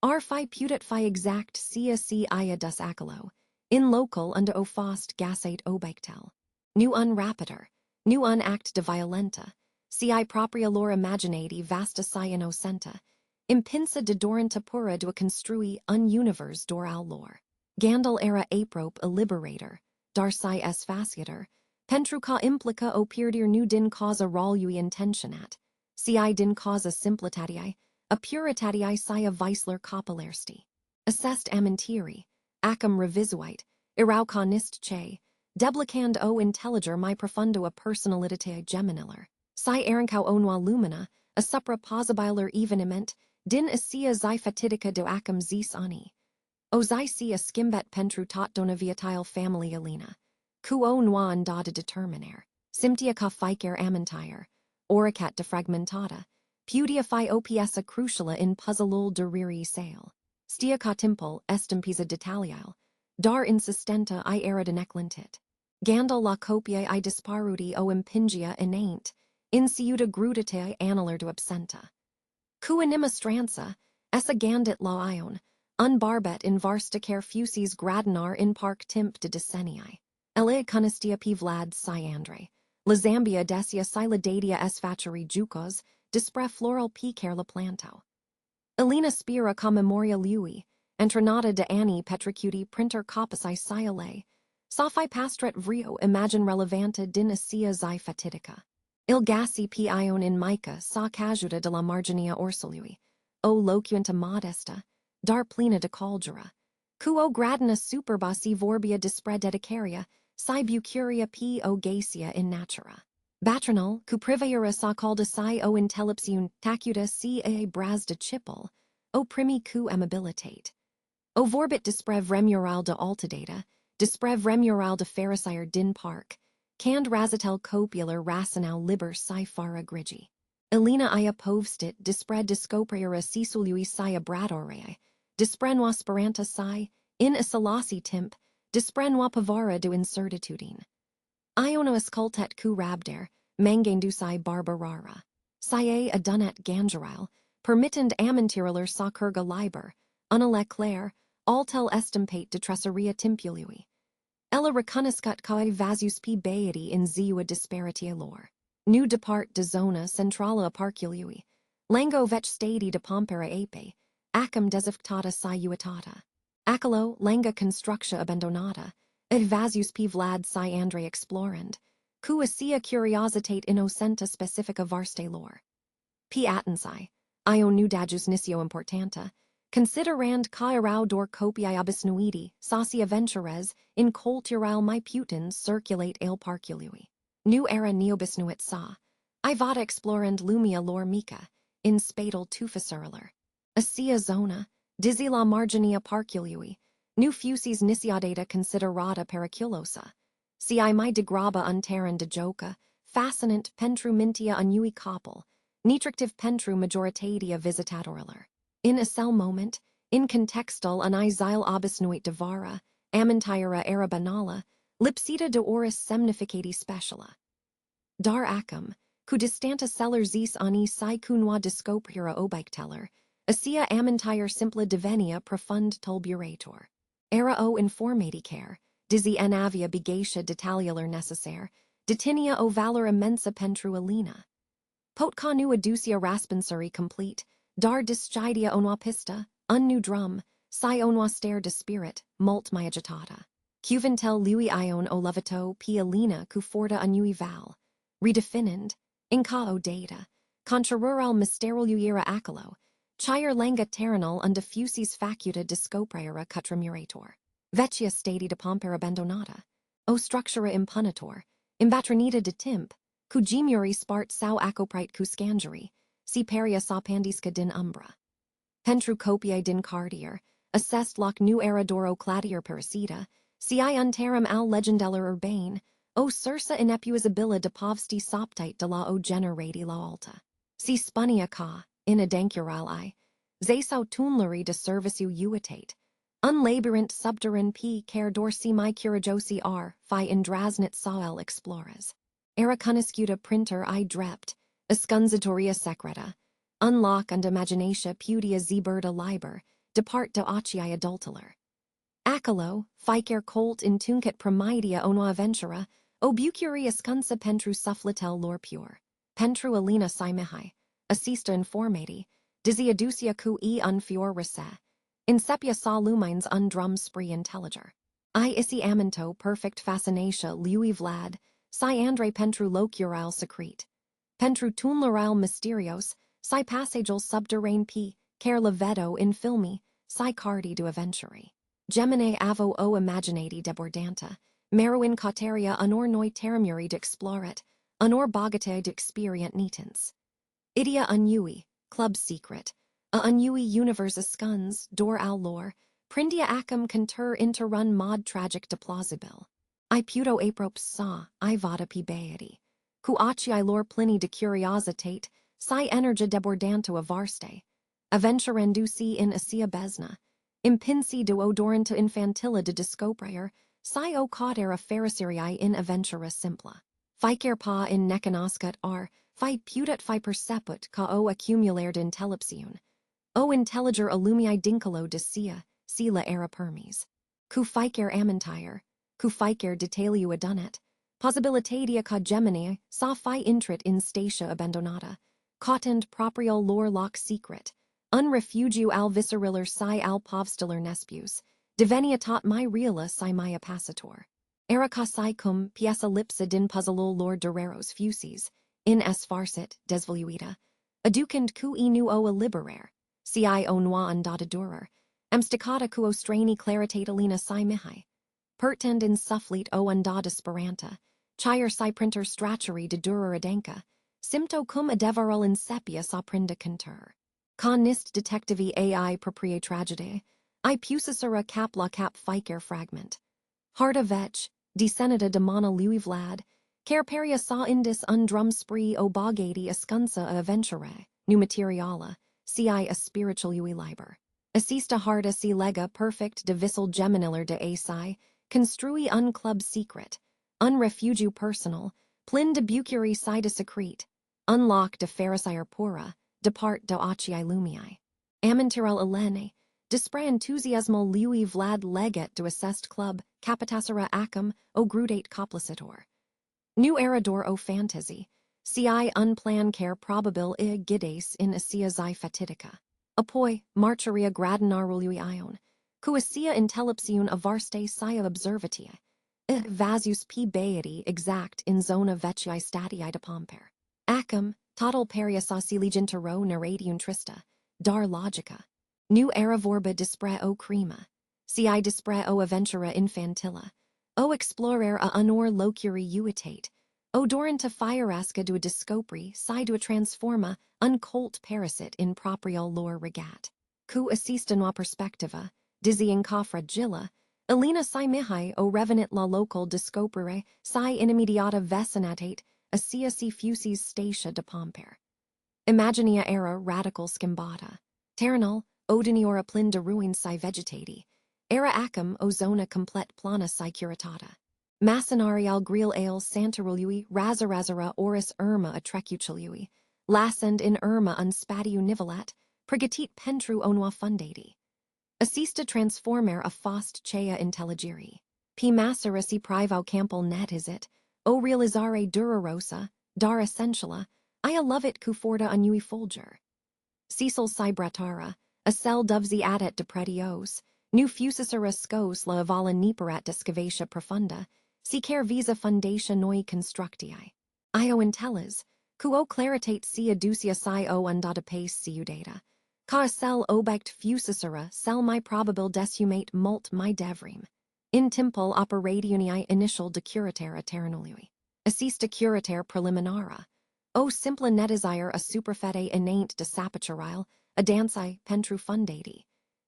ar fi putit fi exact sia si ia dus acolo, in local under o fost gasate obectel. Nu unrapiter, nu unact de violenta, ci propria lor imaginati vasta si innocenta, impinsa de doranta pura do construi ununivers dor al lor. Gandal era aprope a liberator, dar si es faciator, pentruca implica o perdir nu din causa rolui intentionat, ci din causa simplitatii, a puritatii sia weisler capillarsti. Assest amintiri, acum revisuite, iraucanist che, deblicand o intelliger my profundo a personalitae geminiller, si erancau onua lumina, a supra possibiler eveniment, din asia zi fatidica do acum zis ani. O zi si a skimbet pentru tot donaviatile family alina, quo nuan dada determiner, simtia ca ficer amintire, oricat defragmentata, pudia fi opiesa cruciala in puzzleul deriri sale, stia ca timpel estampisa detalial, dar insistenta I era deneclentit. Gandal la copiae I disparudi o impingia inaint, insiuta gruditae annular do absenta. Cu anima stranza, essa gandit la ion, unbarbet in varsticar fusis gradinar in parc timp de decenniae. Elea conistia p vlad si Andre, la Zambia desia siladadia es faceri jucos, dispre floral picer la planto. Elena spira ca memoria lui, entrenata de anni petricuti printer copasi siale, sophi pastret vrio imagine relevanta din asia zi fatidica. Il gassi p ion in mica sa cajuta de la marginia orsolui, o locuenta modesta, dar plena de caldera, quo gradina superba si vorbia dispre dedicaria, si bucuria p o gasia in natura. Batrinal, cu privaira sa calda si o intellepsiun tacuta si a bras de chipel, o primi cu amabilitate. O vorbit dispre vremural de altadata, dispre vremural de pharisire din parc, cand razitel copular racinal liber si fara grigi. Elena ia povstit dispre discopriera sisului si abradorei, dispre noa speranta si, in isolasi timp, dispre noa pavara do incertitudine. Iono escultet cu rabder, mangandusi barbarara. Sie adunet gangeril, permittend amintiriler sacurga liber, unale clare, altel estampate de tresseria timpului. Ella recuniscut cae vasus p beati in ziua disparitia lor. Nu depart de zona centrala aparcului, lango vec stadi de pompera ape, acum desifctata siuitata. Acolo, langa constructia abandonata, et vasus p vlad si Andre explorand, cu asia curiositate innocenta specifica varste lor. P attensi, io nudajus nisio importanta, considerand caerau dor copiae abisnuidi, sacia ventures, in cultural my putins circulate il parcului. Nu era neobisnuit sa, I vada explorand lumia lor mica, in spadal tufisurilar. Asia zona, dizzy la marginia parcului, nu fusis nisiadata considerata periculosa. Si mai de graba unteran de joca, fascinant pentru mintia annui coppel, nitrictive pentru majoritatia visitatorilar. In a cell moment, in contextal an xyle obisnuit devara, amintira era banala, lipsita de oris semnificati speciala. Dar acum, cu distanta celler zis ani si cunua discopura obecteller, asia amintire simpla divenia profund tulburator. Era o informati care, dizi en avia bigatia detalialer necessaire, Ditinia o valor immensa pentru Alina. Pot nu aducia raspensuri complete, dar disgidia onua pista, nu drum, si onua stare de spirit, mult mai agitata. Cuventel lui ion o levato p Alina cu forta annui val, redefinind, inca o data, contrarural misterul uira acolo, chire langa terrenal undiffusis facuta discopriera cutramurator. Vecchia stati de pompera abandonata, o structura impunitor, imbatronita de timp, cu gemuri spart sau acoprite cu scangeri, si peria sa pandisca din umbra. Pentru copiae din cardier, assest loc nu era doro cladier parasita, si unterum al legendeller urbane, o sursa inepuisabila de povsti soptite de la o generati la alta. Si spunia ca, in adancural zesau tunleri de serviciu uitate, unlabyrinth subterran p care dorsi mi curajosi fi indrasnit sael explores. Era cuniscuta printer drept, escunzitoria secreta, unlock and imaginatia pudia zeberda liber, depart do ocii adulteler. Acolo, ficer colt in tuncat promidia onua ventura, obucuri escunsa pentru sufflatel lor pure. Pentru Alina simihai, assista informati, dizia ducia cu unfior rese, insepia sa lumines undrum spree intelliger. Isi aminto perfect fascinatia lui vlad, si andre pentru locural secrete. Pentru tunlural mysterios, si passagel subterrane p, care levedo in filmi, si cardi du aventuri. Gemini avo o imaginati debordanta, meruin cauteria honor noi terramuri de exploret, honor bogate de experient nitens. Idia unui, club secret, a unui universe scuns, dor al lor, prindia acum contur interrun mod tragic de plausibil. I puto aprops sa, I vada pibeati. Cu ocii lor plini de curiositate, si energia debordanto avarste. Aventurendusi in asia besna. Impinsi do odoranta infantilla de discoprier, si o caudera fericirii in aventura simpla. Ficer pa in necanoscat fi putat fi perceput ca o accumulare d'intellepsiun. O intelliger illumii dincolo de sila era permis. Cu ficer amintire, cu ficer detaliu adunet, possibilitatia ca gemini sa fi intrit in statia abandonata, cautend proprio lor loc secret, unrefugiu al visceriller si al povstiller nespius, divenia tot mi reala si mia passator. Era ca si cum piesa lipsa din puzzlul lor dureros fusis, in es farcit, desvoluita, aducend cu nu o liberare, si o noa undata durer, amsticata cuo strani claritatalina si mihi. Pertend in sufflit o undata speranta, chire si printer stracheri de durer adanka, simto cum adevarul in sepia sa prinda contur. Con nist detectivi ai proprie tragede, I pusisera cap la cap ficer fragment. Harda vetch, desenita de mana lui vlad, care peria sa indis undrum spree o bogati escunsa a aventure, nu materiala, ci a spiritual ui liber. Assista harda si lega perfect de vissel geminiller de asi, construi unclub secret, unrefugiu personal, plin de bucuri si de secrete, unlock de pharisire pura, depart do ocii lumii. Amintirel elene, dispre enthusiasmal lui vlad leget do assest club, capitasera acum, o grudate coplicitor. Nu erador o fantasy, ci unplan care probabil gides in asia zi fatidica. Apoi, marcharia gradinarului ion, cu asia intellepsiun avarste sia observatia, vasius p beati exact in zona vecii statii de pomper. Acum, total peria sauciliginterro narratiun trista, dar logica. Nu era vorba dispre o crema, ci dispre o aventura infantilla, o explorer a honor locuri uitate, o dorenta firesca do discopri si do transforma uncolt parasit in proprio lor regat. Cu assista noa perspectiva, dizzying ca fragilla, Alina si mihi o revenit la local discoprere si inimediata vesinatate, asia si fusis statia de pomper. Imaginia era radical scimbata. Terrenal, odiniora plin de ruin si vegetati. Era acum o zona complet plana si curatata. Massinarial greel ale santarului razarazara oris irma atrecuchilui. Lassend in irma unspatiu nivelat, prigatit pentru onua fundati. Assista transformer a fost chea intelligiri. P massera si privau campel netisit, o realizare dura rosa, dar essentiala, ia lovit cuforta annui fulger. Cecil si brățară, a cell dovzi adet de pretios, nu fusisera scos la avala niperat discavatia profunda, si care visa fundatia noi constructii. Io intellis, quo claritate si aducia si o undata pace siudata. Ca cell obect fusisera cell mi probabil desumate mult mi devrim. In tempel operationi initial de curatera terranului. Assis de curatera preliminara. O simpla netizire a superfede innate de sapiturile, a danci pentru fundati.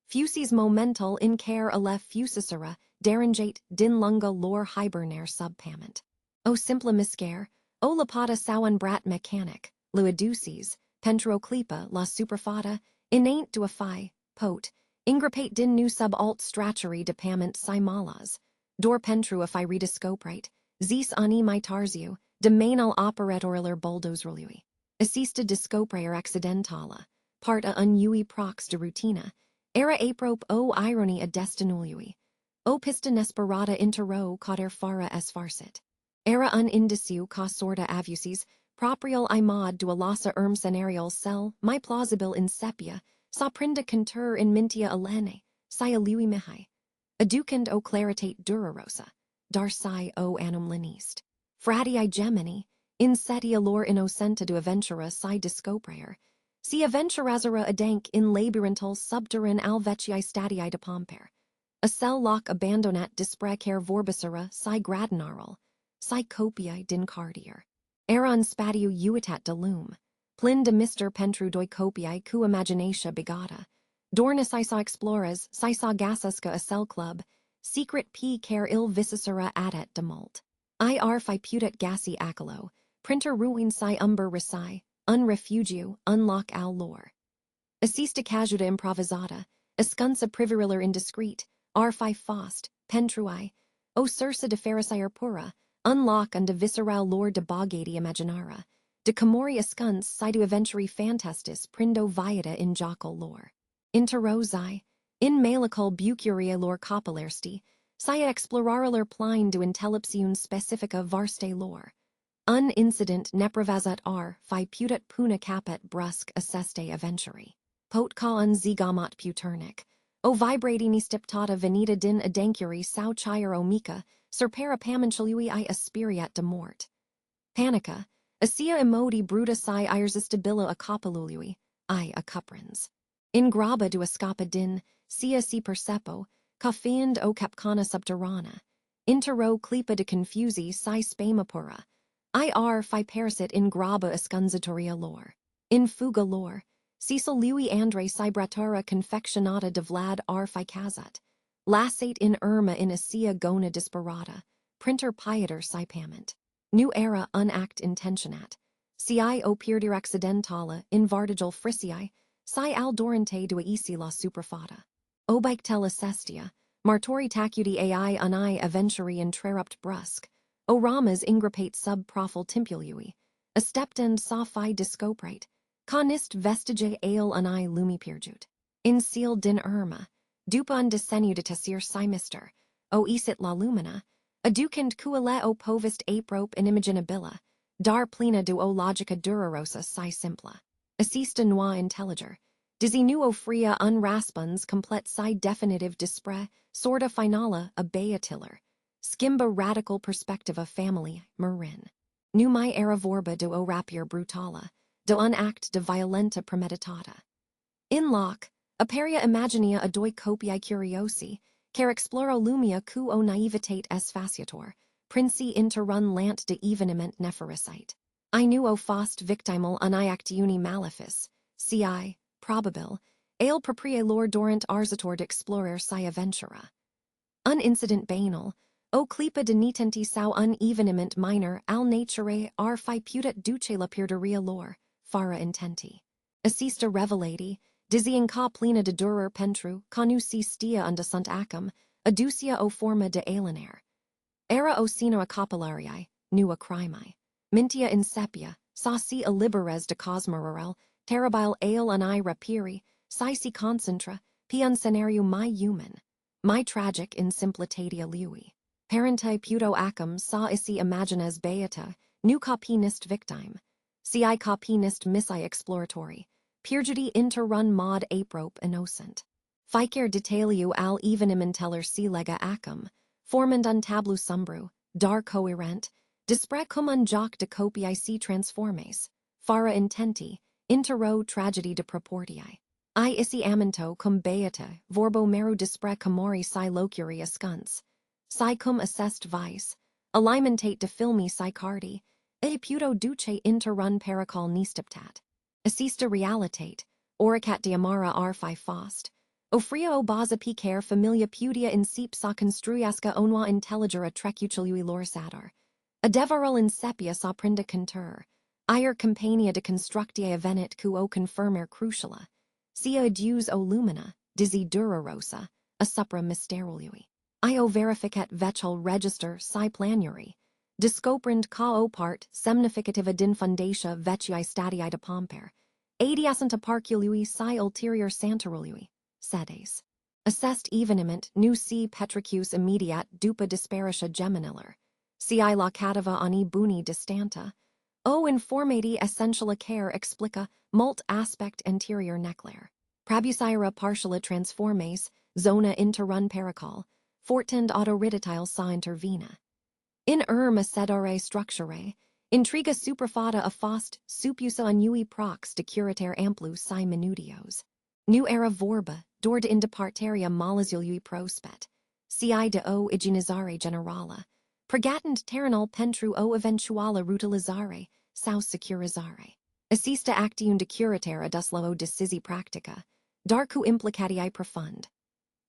Fusis momental in care ale fusisera, derangate din lunga lor hibernare subpament. O simpla miscare, o lapata sawan brat mechanic, luiduces, pentru clipa la superfata, innate duafai, pot, ingripate din nu sub alt straturi depament si malas, dor pentru if I rediscoprate, zis ani mi tarziu, de main al operatorler bulldozer assista discopraer accidentala, part a unui prox de rutina, era aprop o irony a destinului, o pista nesperata intero cauder fara es farsit. Era un indiciu ca sorta avusis, proprial imod dualasa scenarial cell, mi plausibil in sepia, sa prinda contur in mintia alene, sia lui mihai. Aducend o claritate durarosa, dar si o anum linist. Fratii gemeni, in setia lor innocenta du aventura si discopraer, si aventurazera adank in labyrinthal subterran alvecii statii de pomper. A cell loc abandonat disprecer vorbicera si gradinaral, si copiae din cardier. Eran spatiu uitat de lume, plin de mister pentru doi copiae cu imaginatia bigata. Dornis isa explores, sa gasasca a cell club, secret p care il vicissera adet de mult. Ir fi putet gassi acolo, printer ruin si umber resi, un refugio, unlock al lor. Assista casuda improvisata, escunsa priviriller indiscreet, r fi fost, pentrui, o sursa de pharisire pura, unlock unde visceral lor de bogati imaginara, de camori escuns si du aventuri fantastis prindo viata in jocal lor. Într-o, in malicul bucuria lor copilersti, sia explorarler pline du intellepsiun specifica varste lor. Un incident neprevazat fi putet puna capet brusque asseste aventuri. Pot ca un zigomat puternic. O vibratini stiptata venita din adencuri sau chire omica, serpera pamanchilui I aspiriat de mort. Panica, asia emodi bruta si irresistibila a copilului, I a cuprins. In graba du escapa din, sia si percepo, ca fiend o capcana subterrana. Într-o clipa de confusi si spamapura. Ir fi parasit in graba escunzatoria lor. In fuga lor. Cecil lui Andre si brățară confectionata de Vlad r fi cazat. Lassate in Irma in asia gona disparata. Printer pieter si pament. Nu era unact intentionat. Si o pierdir accidentala in vartigel frisii, si al dorante dua isi la superfata. Obic telesestia, martori tacudi ai unai aventuri interrupt brusque, o ramas ingripate sub profil timpului, a steptend sa fi discoprate, conist vestige ale unai lumi pirjut. In seal din Irma, dupa un desenu de tesir si mister, o isit la lumina, aducend cuale o povist aprop inimaginabila, dar plena du o logica durarosa si simpla. Assista noa intelliger, dizzy nuo fria unraspuns complet si definitive dispre, sorta finala a beatiller, skimba radical perspectiva family, marin. Nu mi era vorba do o rapier brutala, do unact de violenta premeditata. In loc, aperia imaginia a doi copiae curiosi, car exploro lumia cu o naivitate es faciator, princi interrun lant de evenement nefericite. I nu o fost victimal uniactiuni malefice, ci, probabil, ale proprie lor dorant arzator de explorer si aventura. Un incident banal, o clipa de nitenti sau uneveniment minor al nature ar fi putet duce la perderia lor, fara intenti. Assista revelati, dizzying ca plena de durer pentru, canu si stia unda sunt acum, aducia o forma de alienare. Era o sino a capillarii, nu a crimi. Mintia in sepia, sa si a liberes de cosmorel, terribile ale ani rapiri, si concentra, pian scenario my human, my tragic in simplitatia lui. Parentae puto acum sa isi imagines beata, nu copinist victime. Si copinist missi exploratory, purgidi interrun mod aprope innocent. Ficer detaliu al evenim inteller si lega acum, formand untablu sumbru, dar coherent, dispre cum unjoc de copiae si transformes, fara intenti, într-o tragedy de proportii. I isi amento cum beata, vorbo meru dispre comori si locuri ascuns, si cum assest vice, alimentate de filmi si cardi, e puto duce interrun pericol nistiptat. Assista realitate, oricat de amara arfi fost, ofria o baza picer familia pudia incip sa construiasca onwa intelligere trecucului lorsadar, adevarul insepia sa prinda contur, ir compania de constructia venit cu o confirmer cruciala, sia adius o lumina, dizzy dura rosa, a supra mysterului. Io verificat vechal register si planuri, discoprand ca o part semnificativa d'infundatia vecii statii de pomper, adiacent parcului si ulterior santarului, sedes. Assest eveniment nu si petricius immediat după disparitia gemeniller, si locatava ani buni distanta, o informati essentiala care explica mult aspect anterior neclare. Prabusaira partiala transformes, zona interrun pericol, fortend autoriditile sa intervena. In macedare structurae, intriga superfata a fost supusa annui prox de curiter amplu si minutios. Nu era vorba, dord in departeria malasiului prospet, ci de o iginizare generala, pregatend terrenal pentru o eventuala rutilizzare, sau securizare. Assista actium de curiter adus lo decisi practica, darcu implicatiae profund.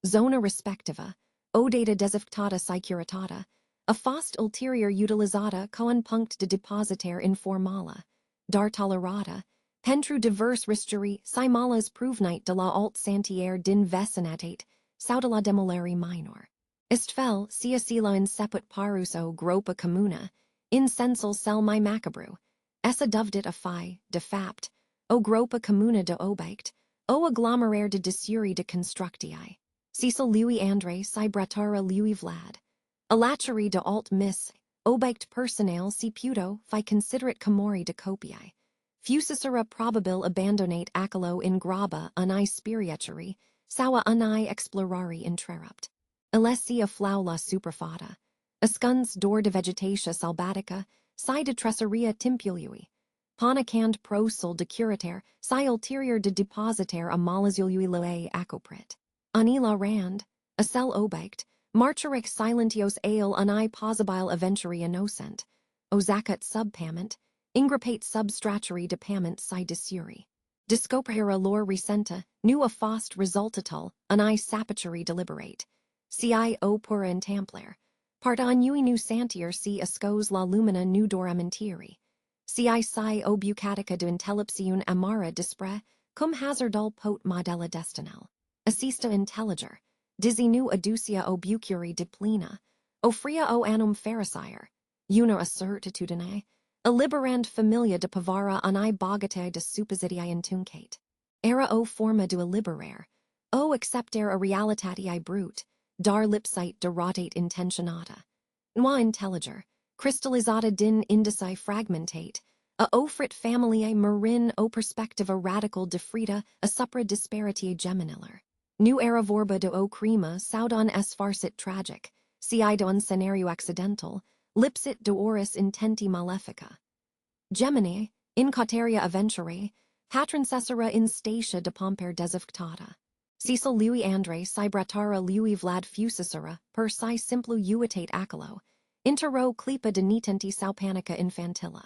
Zona respectiva, o data desinfectata si curatata, a fost ulterior utilizata con punct de depositare informala, dar tolerata, pentru divers risturi si malas provnite de la alt santier din vesinatate, sau de la demolari minor. Istfel, sia sila in seput parus o groapă comună, in sensal cel mai macabru, essa dovdit a fi, de fapt, o groapă comună de obiect, o agglomerare de disuri de constructii. Cecil lui Andre si brățară lui Vlad. Alacheri de alt miss, obiect personale si puto fi considerate comori de copiae. Fusisera probabil abandonate acolo in groapă unai spirieceri, saua unai explorari interrupt. Alessia flaula superfata. Ascuns dor de vegetatia salbatica, si de tresseria timpului. Ponacand prosol de curiter, si ulterior de depositare a malasiului loe acoprit. Anila rand, a cell obiect, marcheric silentios ale unai possibile aventuri innocent, ozacat subpament, ingripate substraturi depament si disuri. Discopera lor recenta, nu a fost resultatul, unai sapituri deliberate. Si o pura intamplare. Part annui nu santier si ascos la lumina nu doramentiri. Si o bucatica de intellipsiun amara dispre, cum hazardul pot modella destinel. Assista intelliger, dizzy nu aducia o bucuri diplina, ofria o annum fericire, una assertitudine, a liberand familia de pavara unai bogate de suppositiae intuncate. Era o forma de liberare, o acceptare a realitatiae brute, dar lipsite de rotate intentionata. Noa intelliger, crystallizata din indici fragmentate, a ofrit familiae marin o perspectiva radical defrita a supra disparitiae gemeniller. Nu era vorba de o crima saudon es farsit tragic, si don scenario accidental, lipsit de oris intenti malefica. Gemini, in cauteria aventurae, patroncessora in statia de pomper desinfectata. Cecil lui Andre si brățară lui Vlad fusisera, per si simplu uitate acolo, într-o clipa de nitenti sau panica infantila.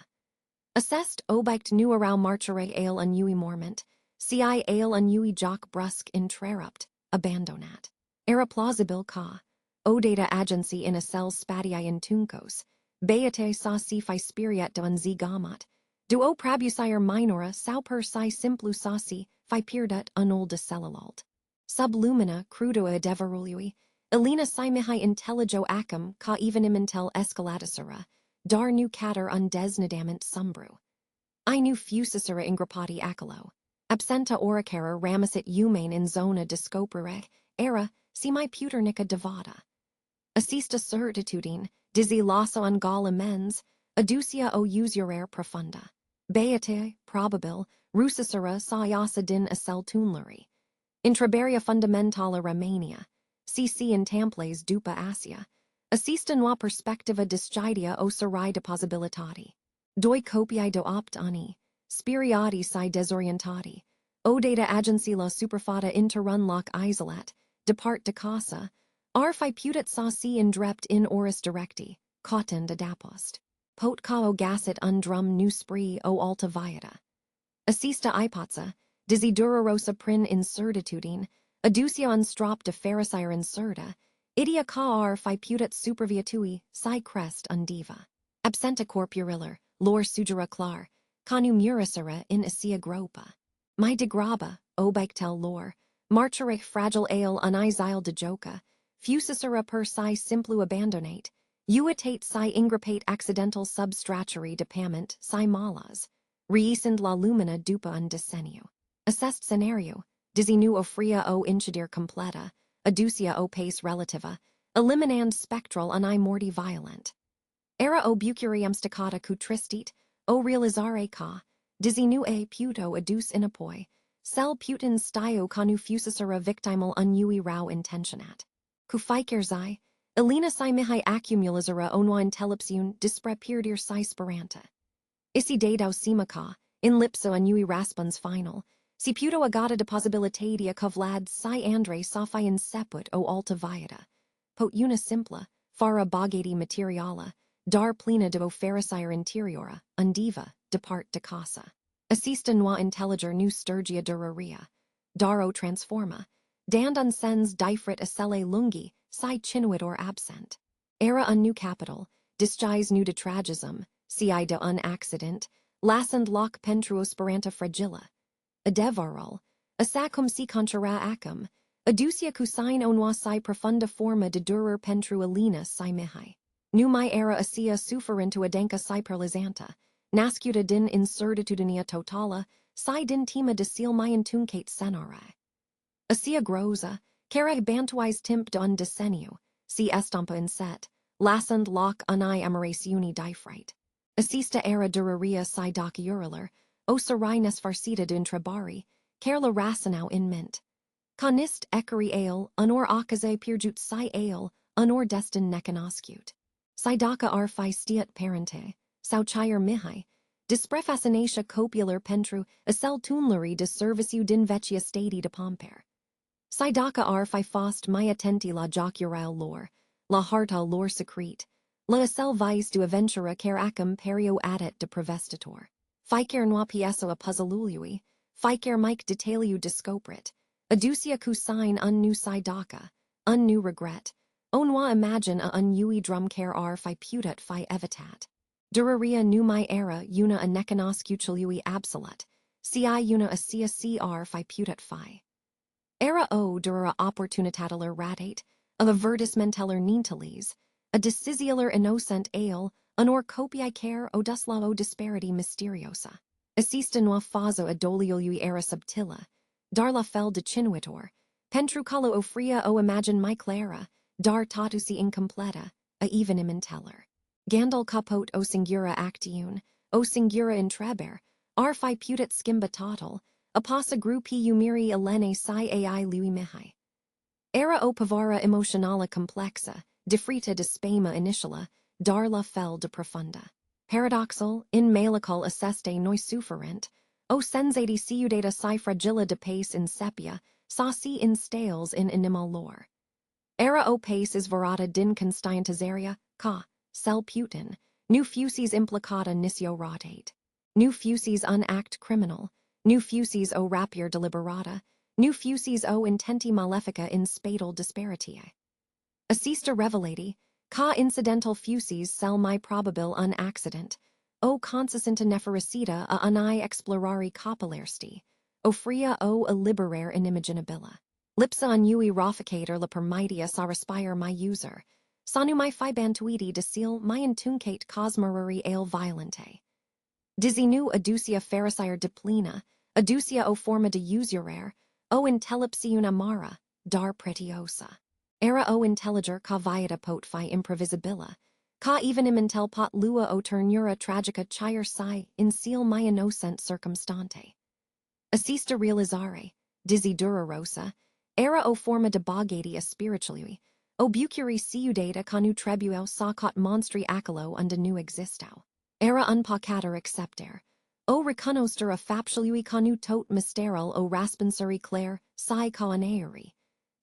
Assest obiect nu erau marchere ale unui morment, si ale unui joc brusc interrupt, abandonat. Era plausibil ca, o data agency in a cell spatiae intuncos, beate sa si fi spiriat de un zigomat, do o prabusaire minora sau per si simplu sa si, fi pierdat unul de cellulalt. Sub lumina crudo adeverului, Elena si mihi intelligio acum ca evenim intel escalatisera, dar nu cater undesnidament sumbru. I nu fusisera ingrapati acolo. Absenta oricara ramisit humane in zona discoprere, era, si mi puternica devata. Assista certitudine, dizzy lasso an gall amens, aducia o usurare profunda. Beate, probabil, rusicera saeasa din acel tunlari. Intraberia fundamentala Romania, cc in tamples după Asia, assista noua perspectiva disgidia o serai de possibilitati. Doi copiae do opt ani, spiriati si desorientati, o data agency la superfata interrun loc isolat, depart de casa, arfi putit sa si indrept in oris directi, cotton de dapost. Pot cao gasset undrum nu spree o alta viata. Assista ipotza, desiderarosa prin incertitudine, aducia unstrop de pharisire incerta, idia caar fi putit superviatui, si crest undiva. Absenta corpuriller, lor sugera clar, canu muricera in asia groapă. My de graba, o bictel lor, marcherech fragile ale unizile de joca, fusicera per si simplu abandonate, uitate si ingripate accidental substratuary depament si malas, reisend la lumina după un decenniu. Assessed scenario, dizinu ofria o incidir completa, aducia o pace relativa, eliminand spectral unai morti violent. Era o bucurium staccata cu tristit, o realizare ca, dizinu e puto adus inapoi, cel putin stio canu fusicera victimal unui rau intentionat. Cu ficerzai, elina si mihai accumulizera onua intelipsiun disprepirdir si speranta. Isi dadau simaca, in lipso unui raspons final, si puto agata de possibilitatea covlad si andre sofi inseput o alta viata, pot una simpla, fara bogati materiala, dar plena de ofericire interiora, undiva, depart de casa. Assista noa intelliger nu sturgia duraria, daro transforma, dand unsens difrit acele lungi, si cinuit or absent. Era un new capital, disguise nu de tragism, si de un accident, lassend loc pentruo speranta fragila. Adevarol, asacum si contra acum, aducia cusine onua si profunda forma de durer pentru alina si mihai. Nu mai era asia sufferintu adenca si perlizanta, nascuta din incertitudinia totala, si din tima de seal mayan tuncate senare. Asia groza, care bantuis timp de un decenniu, si estampa inset, lassend loc unai amores uni difrite. Assista era duraria si doc uriler, o serines farcita d'intrabari, care la rasanau in mint. Conist ecari ale, unor occaze pirjut si ale, unor destin necanoscute. Si daca ar fi stiat parente, sau chire mihai, disprefascinatia copular pentru, acel tunlari de serviciu din vecia stati de pomper. Si daca ar fi fost mai attenti la jocurile lor, la harta lor secrete, la acel vice du aventura care acum perio adet de prevestator. Ficer noa pieso a puzzleului, ficer mic detaliu discoprit, aducia cusine un nu si daca, un nu regret, onwa imagine a unui drum care ar fi putat fi evitat. Duraria nu mai era una a necanoscuchului absolut, ci una a cia cr fi putat fi. Era o dura opportunitataler ratate, of avertismenteller nintalis, a decisialer innocent ale, unor copiae care odusla o disparity mysteriosa. Assista noa fazo adoliului era subtila, darla fel de cinuitor, pentrucalo ofria o imagine mai clara, dar tatusi incompleta, a evenim inteller. Gandal capot o singura actiun, o singura intreber, ar fi putit skimba total, apasa grupi umiri elene si ai lui mihai. Era o pavara emotionala complexa, defrita de spema initiala, darla fel de profunda. Paradoxal, in malical asseste noi sufferent, o sensati ciudata si fragila de pace in sepia, sa si in stales in animal lore. Era o pace is verata din constiantizaria, ca, cel putin, nu fusis implicata nisio rotate. Nu fusis un act criminal, nu fusis o rapier deliberata, nu fusis o intenti malefica in spadal disparitiae. Assista revelati, ca incidental fusis cel mai probabil un accident, o consistent nefericita a unai explorari capillarsti, o fria o a liberare inimaginabila. Lipsa unui rofficator la permitia sa respire my user, sanu mai fibantuiti decil my intuncate cosmerari ale violente. Dizinu aducia pharisire diplena, aducia o forma de usurare, o intellipsiun amara, dar pretiosa. Era o intelliger ca viata pot fi improvisabila, ca evenim intel pot lua o ternura tragica chire si in seal my innocent circumstante. Assista realizare, desidera rosa, era o forma de bogati a spiritualui, o bucuri ciudata conu trebuo sa cot monstri acalo unda nu existau. Era unpacater accepter, o reconoster a faptialui conu tot mysteral o raspensuri clare, si caoneari.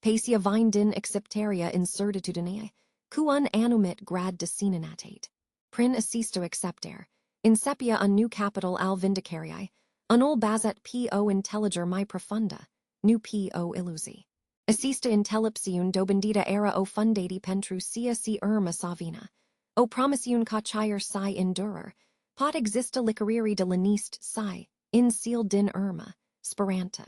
Pacia vindin acceptaria incertitudine, cuan anumit grad desininatate. Prin assista accepter, insepia un new capital al vindicarii, unul bazet po intelliger mi profunda, nu po illusi. Assista intellipsiun dobendita era o fundati pentru sia si irma savina, o promisiun ca chire si endurer, pot exista licariri de lanist si, in seal din irma, speranta.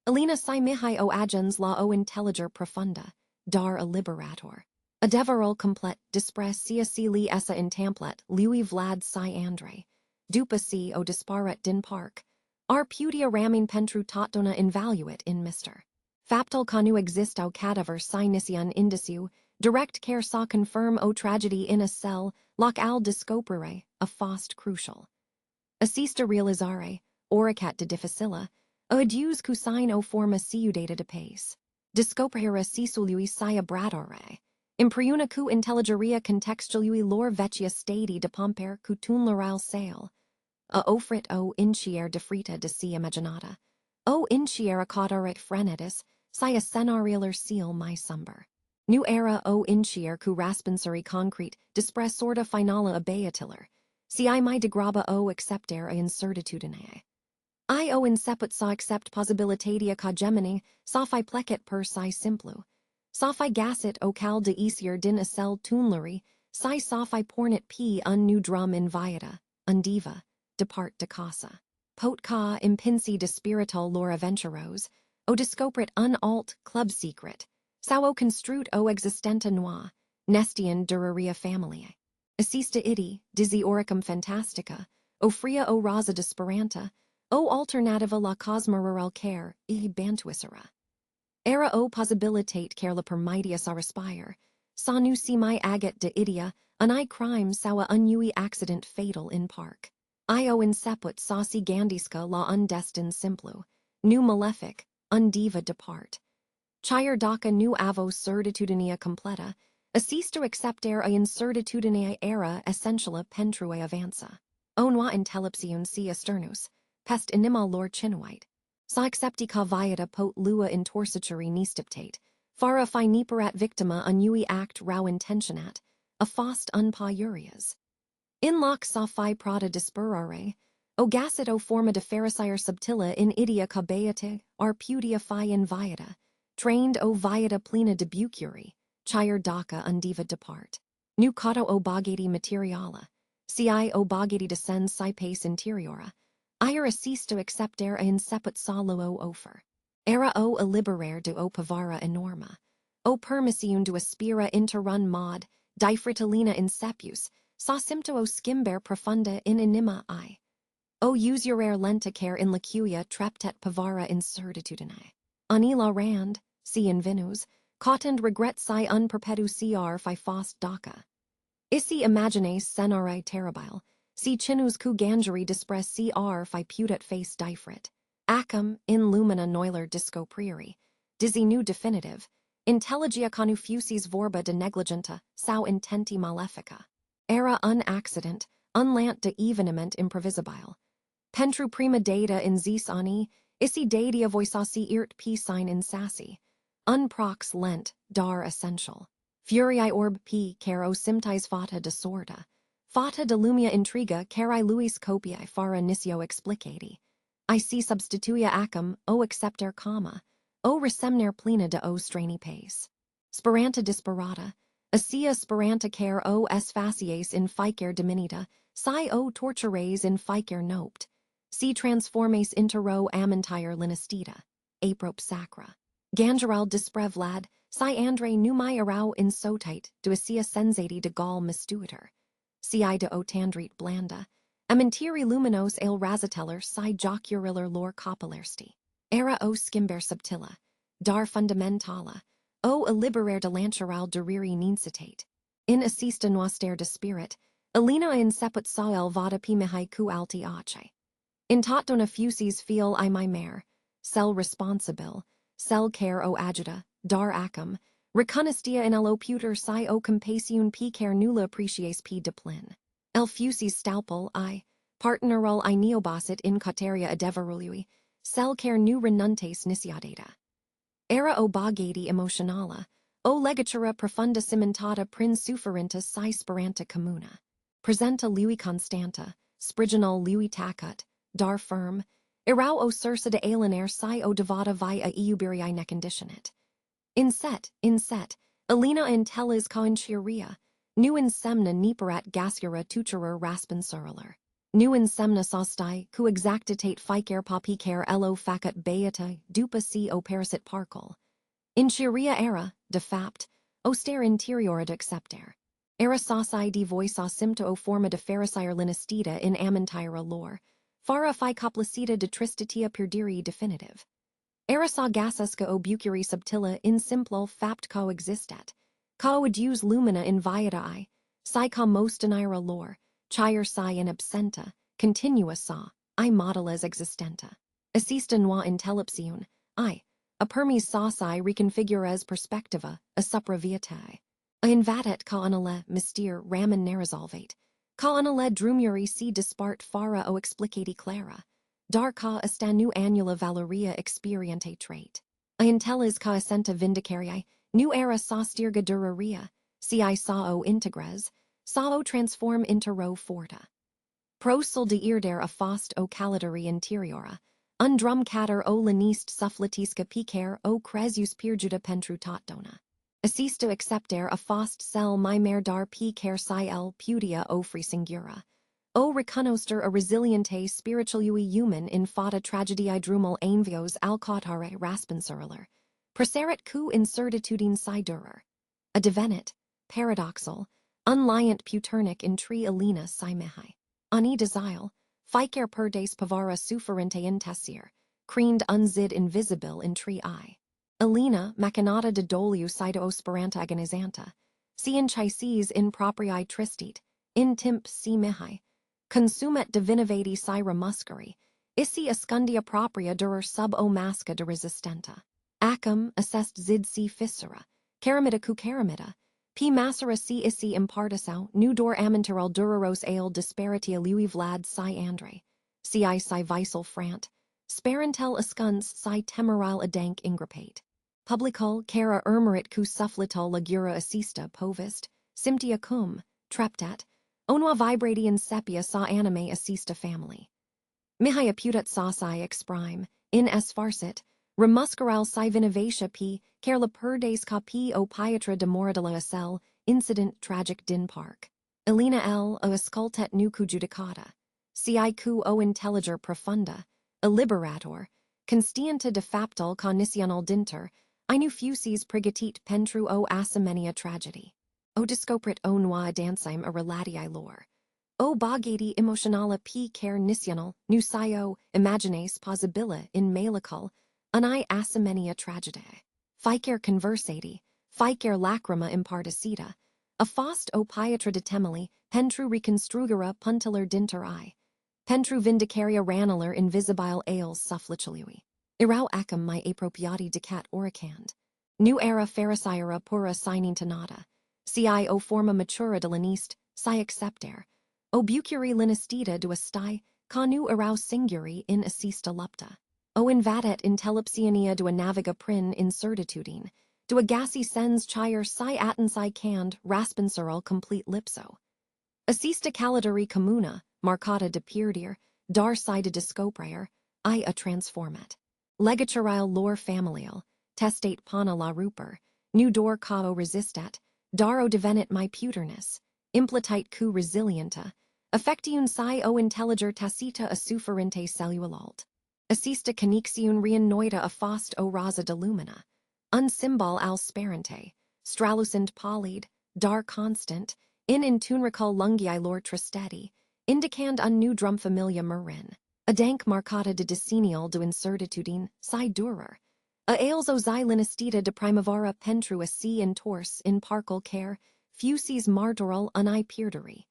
Alina si mihai o agens la o intelliger profunda, dar a liberator. A deverol complet dispre sia si li essa in tamplet, lui vlad si andre, după si o disparet din parc, ar putia ramin pentru totdona invaluit in Mr. Faptal canu existau cadaver si nisian indiciu, direct care sa confirm o tragedy in a cell, loc al discoprere, a fost crucial. Assista realizare, oricat de difficila, adius cusin o forma ciudata de pace. Discoprere sisului sia bradare. Impriuna cu intelligeria contextualui lor vetia stadi de pomper cutun loral sale. A ofrit o incier de frita de si imaginata. O incier acaudaret frenetis, sia scenarialer seal my sumber. Nu era o incier cu raspensuri concrete, dispre sorta finala abeatiller. Si mi de graba o accepter a incertitudine. I o inceput sa accept possibilitatia ca gemeni, sa fi plecet per si simplu. Sa fi gasit o cal de easier din acel tunleri, si sa fi pornit p un nu drum in viata, undiva, depart de casa. Pot ca impinsi de spirital lor aventuros, o discoprit un alt club secret, sao o construt o existenta noa, nestian duraria familiae. Assista idi, dizzy oricum fantastica, o fria o raza de speranta, o alternativa la cosma rural care, I bantuissera. Era o possibilitate care la permidius a respire, sa nu si mi agat de idia, an I crime sawa unui accident fatal in parc. I o inceput sa si gandisca la undestin simplu, nu malefic, undiva depart. Chire daca nu avo certitudinea completa, assisto accepter a incertitudinea era essentiala pentrue avanza. Onua intellipsiun si esternus, pest inima lor chinuite. Sa accepti ca viata pot lua in torsicuri nistiptate, fara fi niperat victima unui act rau intentionat, a fost unpa urias. In loc sa fi prada disperare, o gacit o forma de pharisire subtila in idia ca beate, ar pudia fi in viata, trained o viata plena de bucuri, chire daca undiva depart. Nu cauto o bogati materiala, si o bogati descends si pace interiora, ira assisto accepter a inceput solo offer. Era o liberare de o pavara enorma, o permissiun de aspira interrun mod, difritalina insepius, sa simpto o skimber profunda in anima I. O usurare lentacare in lacuia treptet pavara incertitudine. Anila rand, si in vinus, cautend regret si un perpetu cr fi fost daca. Isi imagines senare terribile, si chinus cu gangeri dispres cr fi pudet face difrit. Acum, in lumina noiler discoprieri, dizzy nu definitive, intelligia conufusis vorba de negligenta, sau intenti malefica. Era un accident, unlant de evenement improvisabile. Pentru prima data in zis ani, isi datia voisasi irt p sign in sassi. Un prox lent, dar essential. Furiae orb p caro simtis fata de sorda. Fata de lumia intriga cari luis copiae fara nisio explicati. I si substituia acum, o accepter comma, o resemner plena de o strani pace. Speranta disparata, asia speranta care o s facies in ficer diminita, si o tortures in ficer nopt. Si transformes intero amintire linestita, aprop sacra. Gangeral disprevlad, si andre numai arau in sotite, do asia sensati de gall mistuiter. Si de o tandrit blanda, amintiri luminos el razateller si jocuriller lor copilersti. Era o skimber subtila, dar fundamentala, O illiberer de lanceral duriri nincitate. In assista noaster de spirit, Alina in seput sael vada pi mihai cu alti ace. In tot dona fusis feel I my mare, cell responsibil, cell care o adjuta, dar acum, reconnistia in el puter si o compasiun p care nulla appreciace p deplin. El fusis stalpel I, partneral I neobasit in cauteria adeverului, cell care nu renuntes nisiadata. Era o bagati emotionala, o legatura profunda cimentata prin sufferentus si speranta communa. Presenta lui constanta, spriginal lui tacut, dar firm, erau o sursa de alienaire si o devata vi a iubirii neconditionet. Inset, Alina in teles coinchiria, nu in semna niperat gascura tuturer raspensurler. Nu in semna sostai, cu exactitate ficer papicer elo facut beata, după si o parasit parcol. In chiria era, de fapt, oster interior ad accepter. Era sosai di voisa simta o forma de pharisire linistida in ammentira lor, fara fi complacita de tristitia perdiri definitive. Era sa gasesca o bucuri subtila in simplo fapt coexistet, coadus lumina in viatae, si com mostenira lor, chire si in absenta, continua sa, I modeles existenta. Assista noa intellepsiun, I, a permis sauci reconfigures perspectiva, a supra viatae. A invadet ca anale mystere ramen neresolvate, ca anale drumuri si dispart fara o explicati clara, dar ca astanu annula valoria experiente trait. A intellis ca assenta vindicarii, nu era sa stirga duraria, si I sa o integres, sa o transform intero forta. Prosul de irder a fost o calidari interiora, undrum cater o lanist sufflatisca picer o cresus perjuda pentru tot dona. Assisto accepter a fost cell my mer dar picer si el pudia o frisingura. O reconoster a resiliente spiritualui human in fata tragediae drumal ainvios alcautare raspensurler. Preserit cu incertitudine si durer. A devenit, paradoxal, unliant puternic in tri alina si mihai. Ani desile, ficer per des pavara sufferente in tessir, creaned unzid invisible in tri I. Alina machinata de doliu sida osperanta agonizanta, si in chises in propriae tristit, in timp si mihai, consumet divinivati si remuscari, isi ascundia propria durer sub o masca de resistenta. Acum assest zid si fissura, caramida cu caramida, p massera si isi impartisau, nu dor aminteral dureros ale disparitia lui vlad si andre, si visal frant, sparentel ascuns si temeral adank ingripate. Publicul cara ermerit cu sufflital legura assista povist, simptia cum, treptat, onua vibrati in sepia sa anime assista family. Mihai aputat sauci exprime, in es farcit, remuscaral si vinivacia p, care la per des ca p o pietra de moradilla cell, incident tragic din parc. Alina l o escultet nu cu judicata, si cu o intelliger profunda, a liberator, constienta de factal cognitional dinter, nu fusis prigitit pentru o asimenia tragedy. O discoprit o noa dansime a relatiae lor. O bagati emotionala p care nisional, nu scio, imagines possibila in malicul, ani asimenia tragediae. Ficer conversati, ficer lacrima imparticita, a fost o pietra de temeli, pentru reconstrugere puntiler dinter I, pentru vindicaria ranular invisibile ales sufflicilui. Irau acum my appropriati decat oricand. Nu era pharisira pura sinintonata, si o forma matura de lanist, si accepter, o bucuri linistida du astai, ca nu irau singuri in assista lupta. O invadet intellepsiania du a naviga prin incertitudine, du a gassi sens chire si atten si cand raspensural complete lipso. Assista calidari communa, marcata de pierdir, dar si de discoprayer, I a transformat. Legaturile lor familial, testate pana la ruper, nu dor cao resistat, daro devenit my puterness, impletite cu resilienta, affectiun si o intelliger tacita a sufferente cellulalt. Assista conixiun reannoida a fost o rasa de lumina, unsymbol al sperente, stralucent pallid, dar constant, in tunricul lungi lor tristeti, indicand un nu drum familia marin. A dank marcata de decenial de incertitudine, si durer, A ales o xylinistita de primavera pentru a si in tors in parcal care, fusis martoral unai pierderi.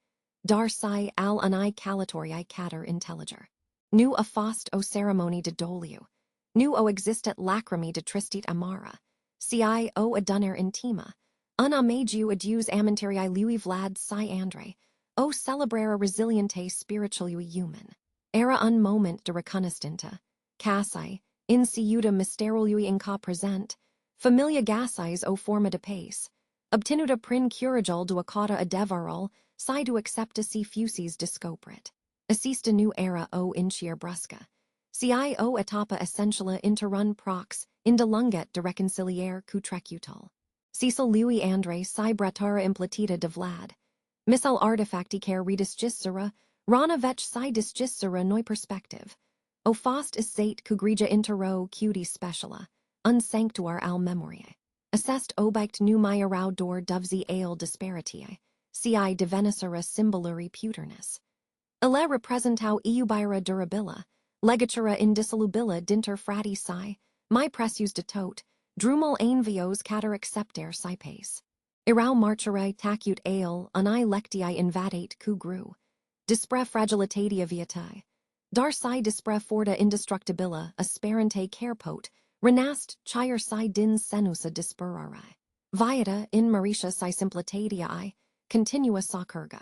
Dar si al unai calatorii cater intelliger. Nu a fost o ceremony de doliu. Nu o existet lacrimi de tristit amara. Si o adunare intima. Un amagiu adius amintarii lui Vlad si Andre. O celebrare resiliente spiritualui human. Era un moment de reconnaissanta. Cassi, insiuta mysterului inca present. Familia gassis o forma de pace. Obtenuta prin curajul du acata adevarol, si du accepta si fusis discoprit. Assista nu era o incier brusca. Si o etapa essentiala interrun prox, indalunget de reconciliare cutrecutal. Cecil lui Andre si brățară implatita de Vlad. Missal artefacti care redisgisera, rana vech si disgisera noi perspective. O fost is sate cugrija într-o cutie speciala, un sanctuar al memoriae. Assest obict nu mai dor dovzi ale disparitiae, si divenisera symboluri puternus. Ele representau iubira durabila, legatura indissolubila dinter frati si, mai precius de tot, drumul envios cater accepter si pace. Irau marchere tacut ale, unai lectii invadate cu gru. Dispre fragilitatea viatae. Dar si dispre forta indestructibila, asperante carepot, renast chire si din senusa disperare. Viata in maritia si simplicitatea, continua sacurga.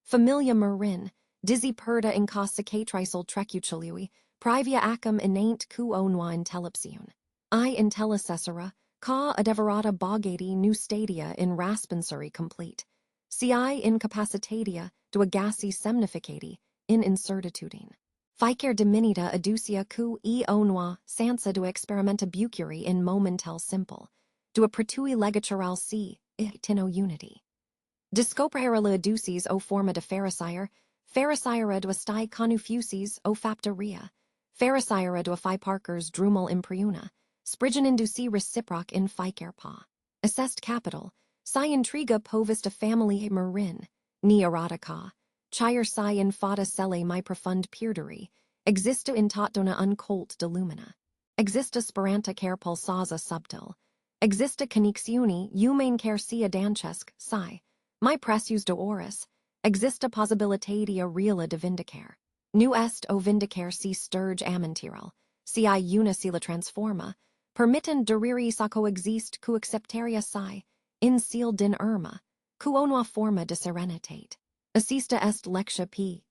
Familia marin, dizzy perda in casa catrisol trecucilui, privia acum inant cu onua intellepsiun. Intellicessora, ca adeverata bogati nu stadia in raspensuri complete. Si incapacitatia, du agasi semnificati, in incertitudine. Ficer diminita aducia cu onua, sansa du experimenta bucuri in momental simple, du a pretui legatural si, tino unity. Discoprera la aducis o forma de Pharisira du stai conufusis o faptaria, Pharisira du fi parkers drumul impriuna, sprigen induci reciproc in ficer pa. Assessed capital, si intriga povista family marin, ni erotica, chire si in fata celle my profund pierderi, exista in tot dona uncolt de lumina. Exista speranta care pulsaza subtil. Exista conixiuni humane care sia dancesc, si, my precius de oris, exista possibilitatea reala de vindicare. Nu est o vindicare si sturge amintiral, si unicila transforma, permittent duriri sa coexist cu acceptaria si, in seal din irma, cu onua forma de serenitate. Assista est lectia p,